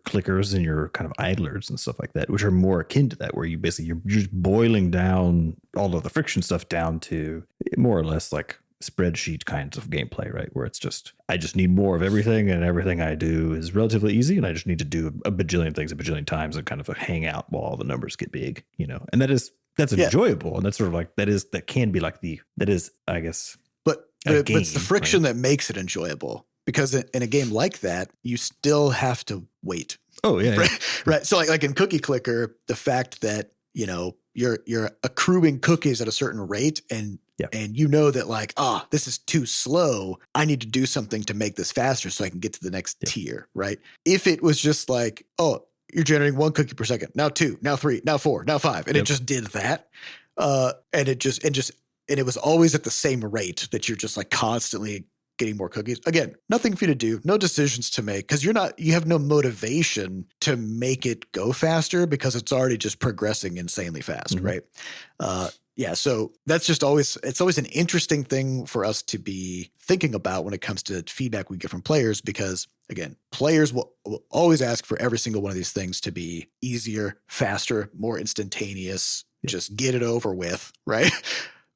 clickers and your kind of idlers and stuff like that, which are more akin to that, where you're just boiling down all of the friction stuff down to more or less like spreadsheet kinds of gameplay, right? Where it's just, I just need more of everything, and everything I do is relatively easy, and I just need to do a bajillion things a bajillion times and kind of hang out while all the numbers get big, and that's enjoyable. And that's sort of like, that can be like I guess. But it's the friction that makes it enjoyable, because in a game like that, you still have to wait. Oh yeah. Right. So like in Cookie Clicker, the fact that, you're accruing cookies at a certain rate, and that like, this is too slow. I need to do something to make this faster so I can get to the next tier, right? If it was just like, you're generating 1 cookie per second, now 2, now 3, now 4, now 5, and it just did that, and it was always at the same rate that you're just like constantly getting more cookies. Again, nothing for you to do, no decisions to make, because you have no motivation to make it go faster, because it's already just progressing insanely fast, right? So that's just it's always an interesting thing for us to be thinking about when it comes to feedback we get from players, because again, players will always ask for every single one of these things to be easier, faster, more instantaneous, just get it over with, right?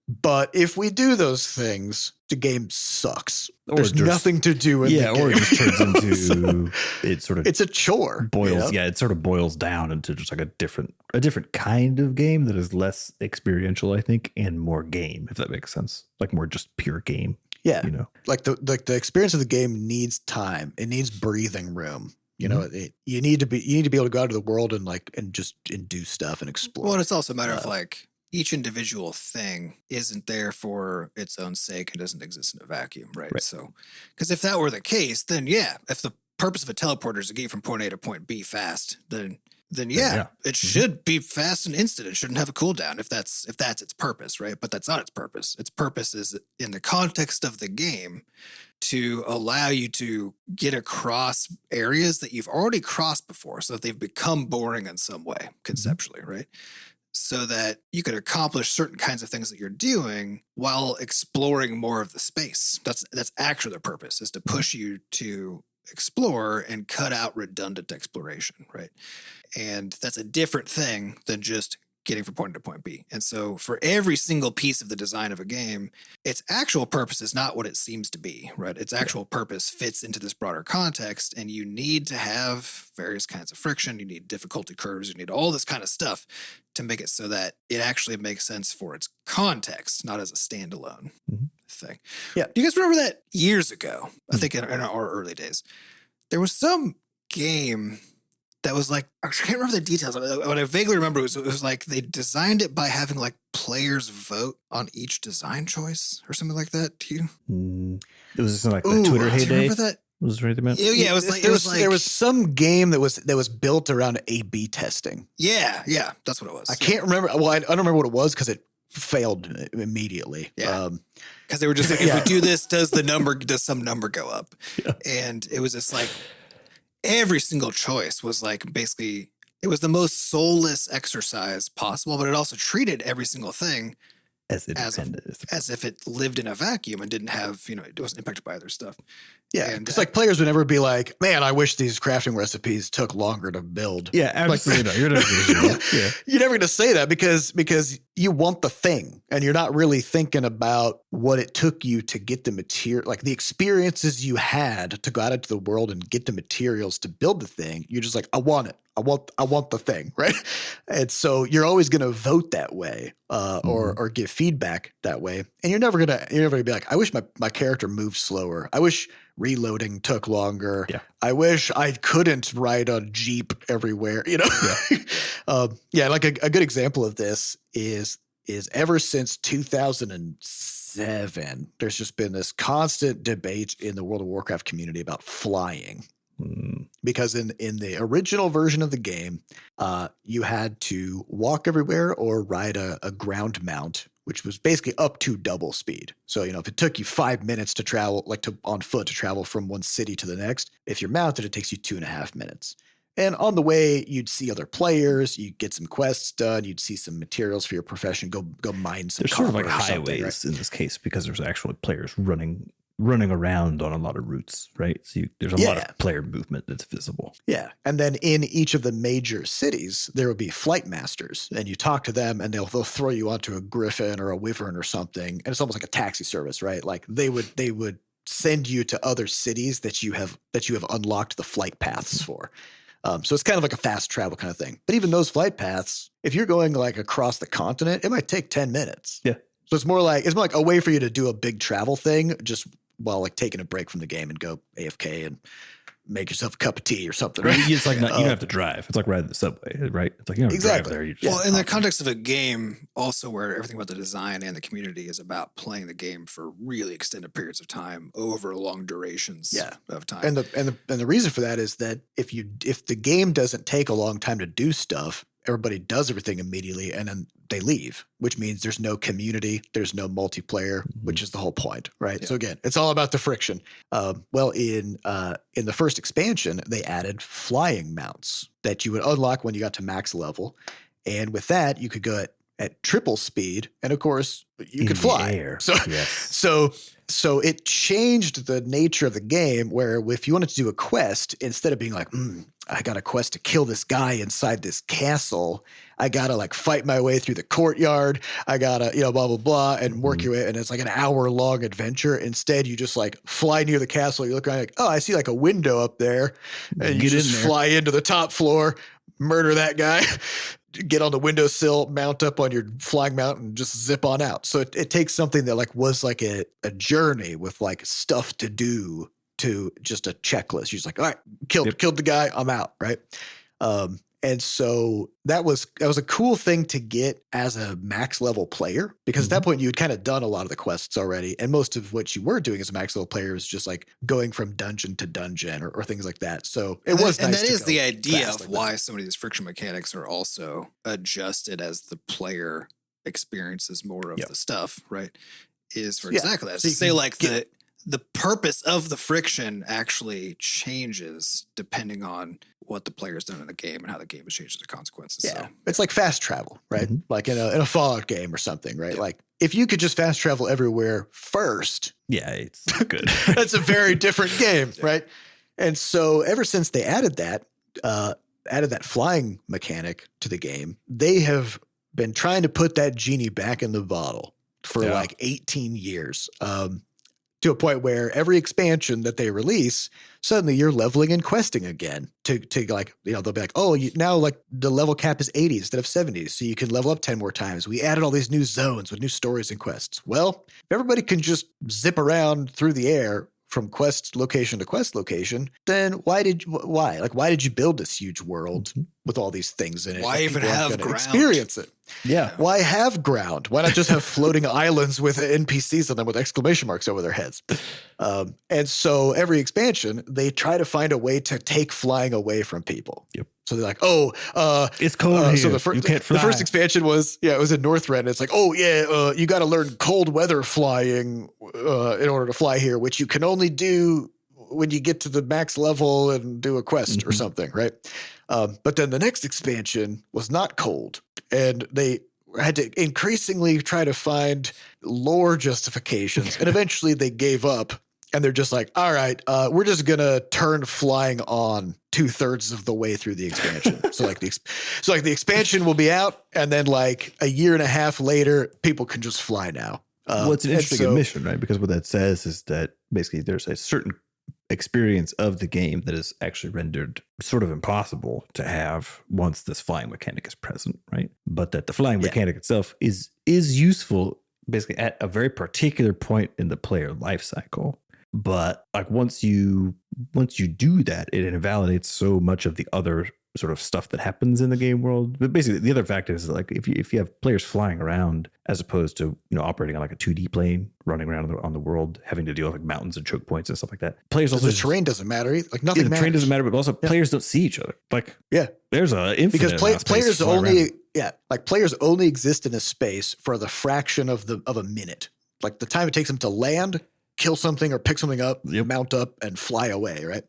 But if we do those things, the game sucks. There's nothing to do in the game. Or it just turns into it's a chore. It sort of boils down into just like a different kind of game that is less experiential, I think, and more game, if that makes sense. Like more just pure game. Yeah. Like the experience of the game needs time. It needs breathing room. You need to be able to go out into the world and do stuff and explore. Well, it's also a matter of like, each individual thing isn't there for its own sake and doesn't exist in a vacuum, right? So, because if that were the case, then if the purpose of a teleporter is to get you from point A to point B fast, then it should be fast and instant. It shouldn't have a cooldown if that's its purpose, right? But that's not its purpose. Its purpose is, in the context of the game, to allow you to get across areas that you've already crossed before, so that they've become boring in some way, conceptually, right? So that you could accomplish certain kinds of things that you're doing while exploring more of the space. That's actually the purpose, is to push you to explore and cut out redundant exploration, right? And that's a different thing than just getting from point A to point B. And so for every single piece of the design of a game, its actual purpose is not what it seems to be, right? Its actual purpose fits into this broader context, and you need to have various kinds of friction. You need difficulty curves. You need all this kind of stuff to make it so that it actually makes sense for its context, not as a standalone thing. Yeah. Do you guys remember that years ago? I think in our early days, there was some game that was like, I can't remember the details. What I vaguely remember was it was like they designed it by having like players vote on each design choice or something like that. Do you? It was like the Twitter heyday. Do you remember that? Was there anything about? Yeah, it was like there was some game that was built around A/B testing. Yeah, that's what it was. I can't remember. Well, I don't remember what it was because it failed immediately. Yeah, because they were just like, if we do this, does some number go up? Yeah. And it was just like every single choice was like basically it was the most soulless exercise possible, but it also treated every single thing as if it lived in a vacuum and didn't have, it wasn't impacted by other stuff. Yeah, it's like players would never be like, man, I wish these crafting recipes took longer to build. Yeah, absolutely. Like, you're never going to say that because you want the thing and you're not really thinking about what it took you to get the material, like the experiences you had to go out into the world and get the materials to build the thing. You're just like, I want it. I want the thing, right? And so you're always going to vote that way, or give feedback that way. And you're never gonna be like, I wish my character moved slower. I wish reloading took longer. Yeah. I wish I couldn't ride a Jeep everywhere. Yeah. Like a good example of this is ever since 2007, there's just been this constant debate in the World of Warcraft community about flying. Because in the original version of the game, you had to walk everywhere or ride a ground mount, which was basically up to double speed. So, if it took you 5 minutes to travel, on foot to travel from one city to the next, if you're mounted, it takes you 2.5 minutes. And on the way, you'd see other players, you'd get some quests done, you'd see some materials for your profession, go mine some. There's sort of like highways in this case because there's actually players running around on a lot of routes, right? So there's a lot of player movement that's visible. Yeah. And then in each of the major cities, there will be flight masters, and you talk to them and they'll throw you onto a griffin or a wyvern or something. And it's almost like a taxi service, right? Like they would send you to other cities that you have unlocked the flight paths for. So it's kind of like a fast travel kind of thing. But even those flight paths, if you're going like across the continent, it might take 10 minutes. Yeah. So it's more like a way for you to do a big travel thing just while like taking a break from the game and go AFK and make yourself a cup of tea or something. Right? It's like you don't have to drive. It's like riding the subway, right? It's like you don't have to drive there. Well, in the context of a game, also where everything about the design and the community is about playing the game for really extended periods of time over long durations of time. And the reason for that is that if the game doesn't take a long time to do stuff, everybody does everything immediately and then they leave, which means there's no community, there's no multiplayer, which is the whole point, right? Yeah. So again, it's all about the friction. Well, in the first expansion, they added flying mounts that you would unlock when you got to max level. And with that, you could go at triple speed. And of course, you could fly. So it changed the nature of the game where if you wanted to do a quest, instead of being like, I got a quest to kill this guy inside this castle, I got to like fight my way through the courtyard. I got to, blah, blah, blah, and work your way. And it's like an hour-long adventure. Instead, you just like fly near the castle. You look around like, oh, I see like a window up there. And you just fly into the top floor, murder that guy, get on the windowsill, mount up on your flying mount and just zip on out. So it takes something that like was like a journey with like stuff to do to just a checklist. You're just like, all right, killed the guy, I'm out, right? And so that was a cool thing to get as a max level player, because at that point you had kind of done a lot of the quests already. And most of what you were doing as a max level player is just like going from dungeon to dungeon or things like that. So it was nice. And that is the idea of why some of these friction mechanics are also adjusted as the player experiences more of the stuff, right? Is for exactly that. So say like the purpose of the friction actually changes depending on what the player's done in the game and how the game has changed as a consequence. Yeah. So, it's like fast travel, right? Like in a Fallout game or something, right? Yeah. Like if you could just fast travel everywhere first. Yeah, it's good. That's a very different game, right? And so ever since they added that flying mechanic to the game, they have been trying to put that genie back in the bottle for like 18 years. To a point where every expansion that they release, suddenly you're leveling and questing again to like, they'll be like, oh, now like the level cap is 80 instead of 70. So you can level up 10 more times. We added all these new zones with new stories and quests. Well, if everybody can just zip around through the air from quest location to quest location, then why did you build this huge world with all these things in it. Why even have ground? Experience it. Yeah. Why have ground? Why not just have floating islands with NPCs on them with exclamation marks over their heads? And so every expansion, they try to find a way to take flying away from people. Yep. So they're like, it's cold here. So You can't fly. the first expansion was, it was in Northrend. It's like, you got to learn cold weather flying in order to fly here, which you can only do when you get to the max level and do a quest or something, right? But then the next expansion was not cold, and they had to increasingly try to find lore justifications, and eventually they gave up, and they're just like, all right, we're just gonna turn flying on 2/3 of the way through the expansion. so the expansion will be out, and then like a year and a half later, people can just fly now. Well, it's an interesting admission, right? Because what that says is that basically there's a certain experience of the game that is actually rendered sort of impossible to have once this flying mechanic is present, right? But that the flying mechanic itself is useful basically at a very particular point in the player life cycle. But like once you do that, it invalidates so much of the other sort of stuff that happens in the game world. But basically the other fact is like if you have players flying around as opposed to, operating on like a 2D plane, running around on the world, having to deal with like mountains and choke points and stuff like that. Players also the terrain doesn't matter. Like nothing matters. The terrain doesn't matter, but also players don't see each other. Like there's a infinite because players only exist in a space for the fraction of a minute. Like the time it takes them to land, kill something or pick something up, mount up and fly away, right?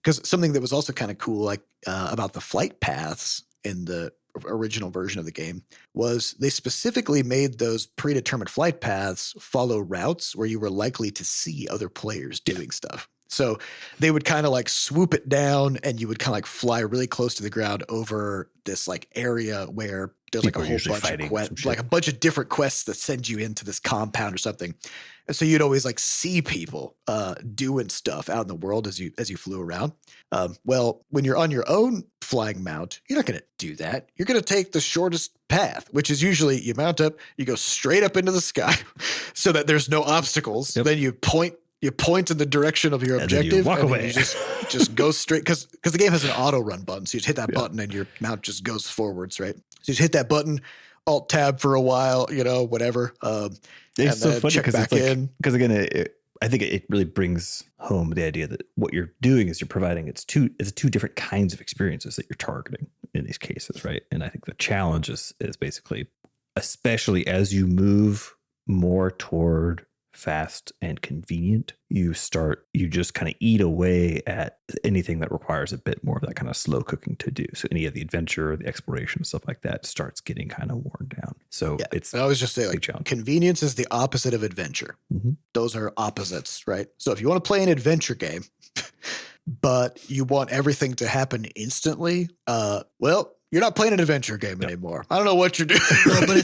Because something that was also kind of cool, like about the flight paths in the original version of the game, was they specifically made those predetermined flight paths follow routes where you were likely to see other players doing stuff. So they would kind of like swoop it down, and you would kind of like fly really close to the ground over this like area where there's like a whole bunch of quests, like a bunch of different quests that send you into this compound or something. And so you'd always like see people doing stuff out in the world as you flew around. Well, when you're on your own flying mount, you're not going to do that. You're going to take the shortest path, which is usually you mount up, you go straight up into the sky so that there's no obstacles. Then you point in the direction of your objective, and walk away. You just go straight because the game has an auto run button. So you just hit that button and your mount just goes forwards, right? So you just hit that button, Alt Tab for a while, whatever. It's so funny because it's like, because again, I think it really brings home the idea that what you're doing is you're providing it's two different kinds of experiences that you're targeting in these cases, right? And I think the challenge is basically, especially as you move more toward fast and convenient, you just kind of eat away at anything that requires a bit more of that kind of slow cooking to do. So any of the adventure, the exploration, stuff like that starts getting kind of worn down. So it's, I always just say like convenience is the opposite of adventure. Those are opposites, right? So if you want to play an adventure game, but you want everything to happen instantly, well, you're not playing an adventure game anymore. I don't know what you're doing. Well, but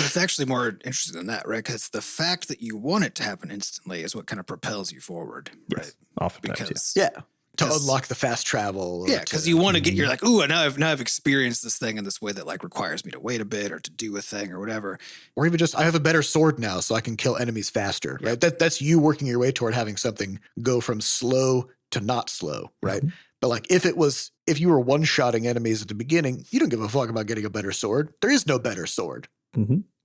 it's actually more interesting than that, right? Because the fact that you want it to happen instantly is what kind of propels you forward, right? Oftentimes, to unlock the fast travel. Yeah, because you want to get, you're like, ooh, now I've experienced this thing in this way that like requires me to wait a bit or to do a thing or whatever. Or even just, I have a better sword now so I can kill enemies faster, right? That's you working your way toward having something go from slow to not slow, right? But like if you were one-shotting enemies at the beginning, you don't give a fuck about getting a better sword. There is no better sword.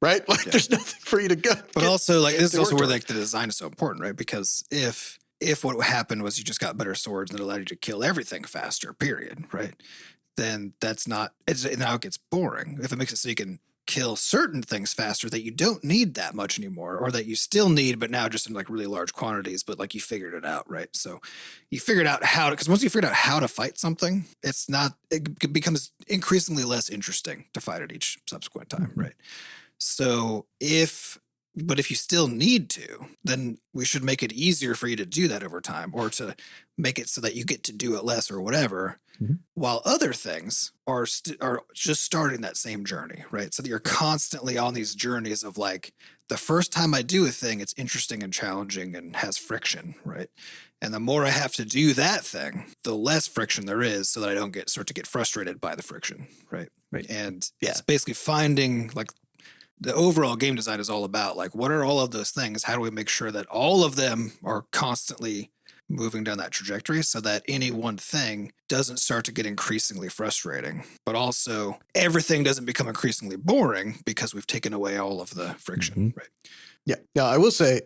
Right? Like there's nothing for you to go. But also like this is also where like the design is so important, right? Because if what happened was you just got better swords and it allowed you to kill everything faster, period, right? Then now it gets boring. If it makes it so you can kill certain things faster that you don't need that much anymore, or that you still need, but now just in like really large quantities, but like you figured it out, right? So you figured out because once you figured out how to fight something, it becomes increasingly less interesting to fight at each subsequent time, right? So if you still need to, then we should make it easier for you to do that over time, or to make it so that you get to do it less or whatever, while other things are just starting that same journey, right? So that you're constantly on these journeys of like, the first time I do a thing, it's interesting and challenging and has friction, right? And the more I have to do that thing, the less friction there is, so that I don't start to get frustrated by the friction, right? And it's basically finding like, the overall game design is all about like, what are all of those things? How do we make sure that all of them are constantly moving down that trajectory so that any one thing doesn't start to get increasingly frustrating, but also everything doesn't become increasingly boring because we've taken away all of the friction, right? Yeah. Now, I will say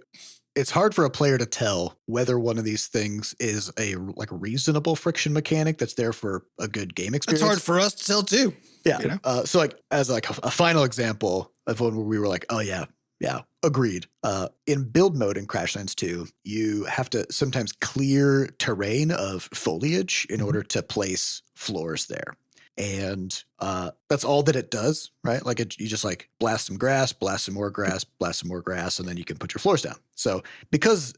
it's hard for a player to tell whether one of these things is a like reasonable friction mechanic that's there for a good game experience. It's hard for us to tell too. Yeah. You know? So like as like a final example of one where we were like, oh yeah, agreed. In build mode in Crashlands 2, you have to sometimes clear terrain of foliage in order to place floors there. And that's all that it does, right? Like you just like blast some grass, blast some more grass, blast some more grass, and then you can put your floors down. So because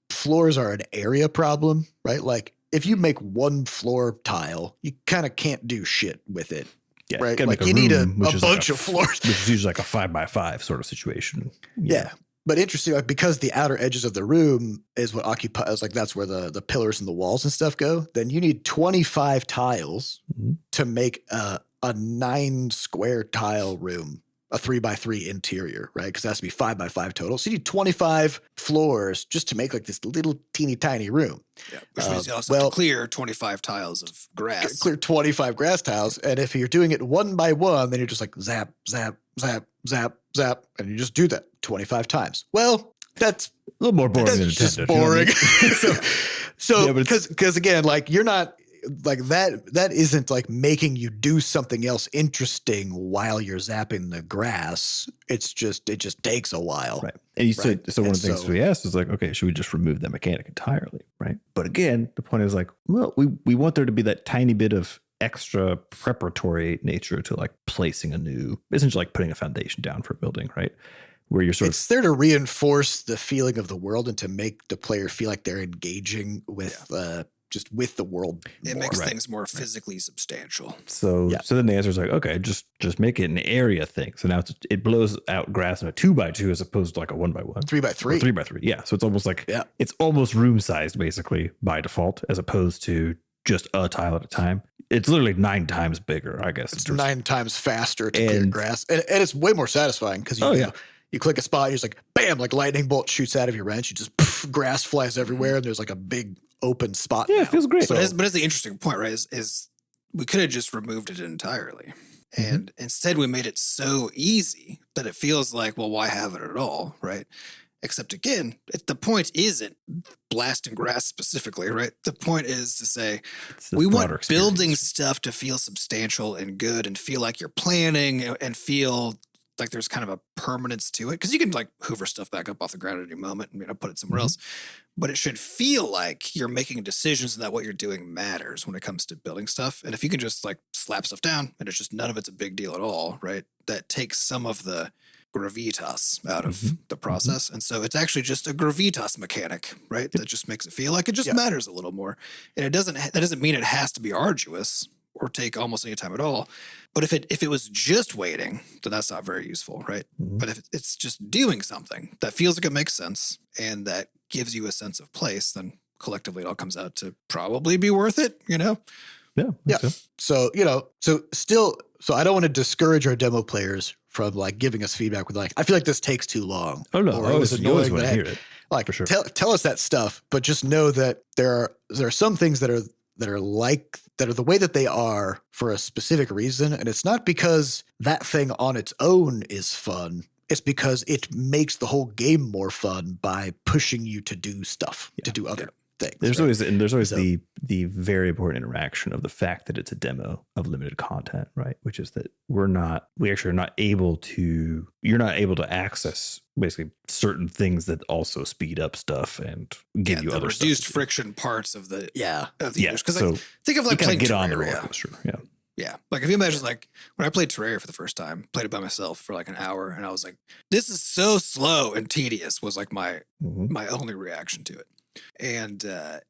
floors are an area problem, right? Like if you make one floor tile, you kind of can't do shit with it. Yeah, right. Like you need a bunch of floors. Which is usually like a 5x5 sort of situation. Yeah. But interesting, like because the outer edges of the room is what occupies, like that's where the pillars and the walls and stuff go, then you need 25 tiles to make a 9 square tile room, a 3x3 interior, right? Because it has to be 5x5 total. So you need 25 floors just to make like this little teeny tiny room. Yeah, which means you also have to clear 25 tiles of grass. Clear 25 grass tiles. And if you're doing it one by one, then you're just like zap, zap, zap, zap, zap, and you just do that 25 times. Well, that's a little more boring than just intended. boring. You know what I mean? so because again, like you're not like that isn't like making you do something else interesting while you're zapping the grass. It just takes a while. Right. And you said, so one of the things we asked is like, okay, should we just remove that mechanic entirely? Right. But again, the point is like, well, we want there to be that tiny bit of extra preparatory nature to like placing essentially like putting a foundation down for a building, right? Where you're it's there to reinforce the feeling of the world and to make the player feel like they're engaging with just with the world. It makes things more physically substantial. So then the answer is like, okay, just make it an area thing. So now it blows out grass in a 2x2 as opposed to like a 1x1. 3x3. 3x3. Yeah. So it's almost like it's almost room sized basically by default, as opposed to just a tile at a time. It's literally 9 times bigger, I guess. It's 9 times faster to clear grass. And it's way more satisfying because you click a spot, you're just like, bam, like lightning bolt shoots out of your wrench. You just grass flies everywhere, and there's like a big open spot. Yeah, it feels great. But it's the interesting point, right? Is we could have just removed it entirely. And instead we made it so easy that it feels like, well, why have it at all, right? Except again, the point isn't blasting grass specifically, right? The point is to say we want building stuff to feel substantial and good and feel like you're planning and feel like there's kind of a permanence to it. Because you can like hoover stuff back up off the ground at any moment and put it somewhere else. But it should feel like you're making decisions and that what you're doing matters when it comes to building stuff. And if you can just like slap stuff down and it's just none of it's a big deal at all, right? That takes some of the gravitas out of the process. And so it's actually just a gravitas mechanic, right? That just makes it feel like it just matters a little more. And that doesn't mean it has to be arduous or take almost any time at all. But if it was just waiting, then that's not very useful, right? But if it's just doing something that feels like it makes sense and that gives you a sense of place, then collectively it all comes out to probably be worth it, you know? Yeah. So, so I don't want to discourage our demo players from like giving us feedback with like, I feel like this takes too long. Oh no, or it was annoying. Want to hear it. Like, for sure. tell us that stuff, but just know that there are some things that are the way that they are for a specific reason. And it's not because that thing on its own is fun. It's because it makes the whole game more fun by pushing you to do stuff, to do other things. There's always the very important interaction of the fact that it's a demo of limited content, right? Which is that you're not able to access basically certain things that also speed up stuff and give you other reduced stuff friction parts of the because so think of like playing get Terraria. on the roller coaster. Yeah. Like if you imagine like when I played Terraria for the first time, played it by myself for like an hour and I was like, this is so slow and tedious was like my only reaction to it. And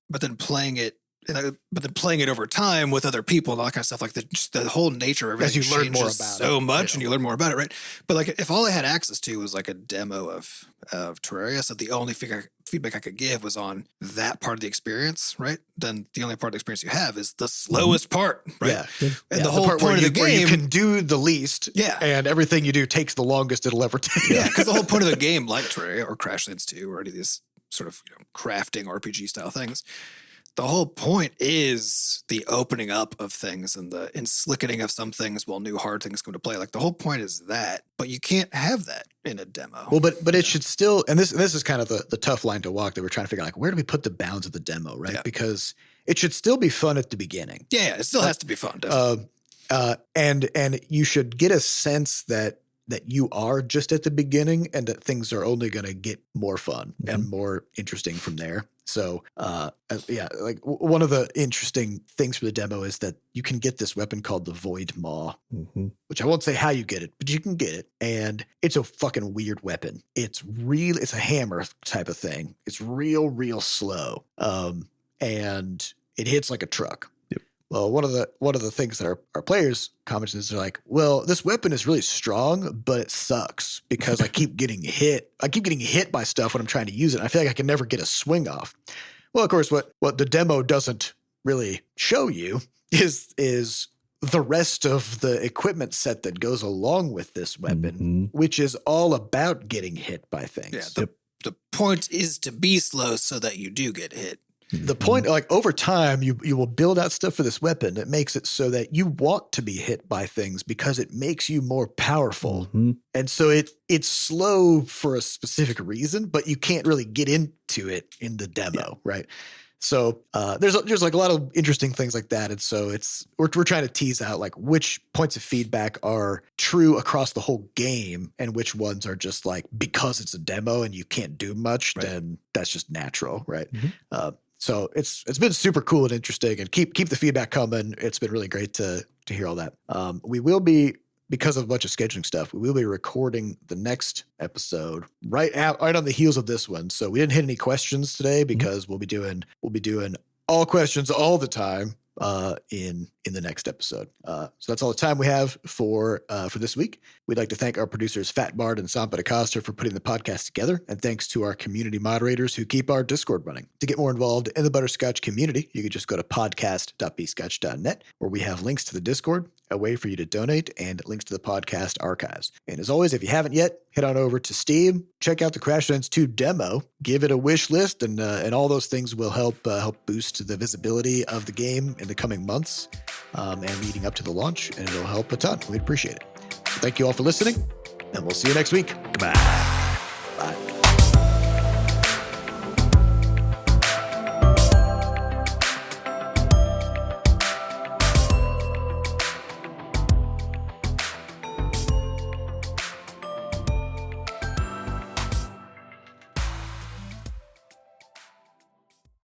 but then playing it over time with other people and all that kind of stuff, like the whole nature of everything, as you learn more about so much and you learn more about it, right? But like if all I had access to was like a demo of Terraria, so the only feedback I could give was on that part of the experience, right? Then the only part of the experience you have is the slowest part, right? And the whole part point of the game, where you can do the least, and everything you do takes the longest it'll ever take. Because the whole point of the game, like Terraria or Crashlands 2 or any of these sort of crafting RPG style things. The whole point is the opening up of things and the enslickening of some things while new hard things come to play. Like the whole point is that, but you can't have that in a demo. Well, but it should still, and this is kind of the tough line to walk that we're trying to figure out, like, where do we put the bounds of the demo, right? Yeah. Because it should still be fun at the beginning. Yeah, it still has to be fun, definitely. And you should get a sense that you are just at the beginning and that things are only going to get more fun and more interesting from there. So, like one of the interesting things for the demo is that you can get this weapon called the Void Maw, which I won't say how you get it, but you can get it. And it's a fucking weird weapon. It's a hammer type of thing. It's real slow. And it hits like a truck. Well, one of the things that our players commented is they're like, well, this weapon is really strong, but it sucks because I keep getting hit. I keep getting hit by stuff when I'm trying to use it. And I feel like I can never get a swing off. Well, of course, what the demo doesn't really show you is the rest of the equipment set that goes along with this weapon, which is all about getting hit by things. Yeah, the point is to be slow so that you do get hit. The point, like over time, you will build out stuff for this weapon that makes it so that you want to be hit by things because it makes you more powerful. And so it's slow for a specific reason, but you can't really get into it in the demo, right? So there's like a lot of interesting things like that. And so we're trying to tease out like which points of feedback are true across the whole game and which ones are just like, because it's a demo and you can't do much, then that's just natural, right? So it's been super cool and interesting, and keep the feedback coming. It's been really great to hear all that. We will be, because of a bunch of scheduling stuff, we will be recording the next episode right on the heels of this one. So we didn't hit any questions today because we'll be doing all questions all the time in the next episode. So that's all the time we have for this week. We'd like to thank our producers Fat Bard and Sampa DaCosta for putting the podcast together, and thanks to our community moderators who keep our Discord running. To get more involved in the Butterscotch community, you can just go to podcast.bscotch.net, where we have links to the Discord, a way for you to donate, and links to the podcast archives. And as always, if you haven't yet, head on over to Steam, check out the Crashlands 2 demo, give it a wish list, and all those things will help boost the visibility of the game in the coming months and leading up to the launch, and it'll help a ton. We'd appreciate it. Thank you all for listening, and we'll see you next week. Goodbye.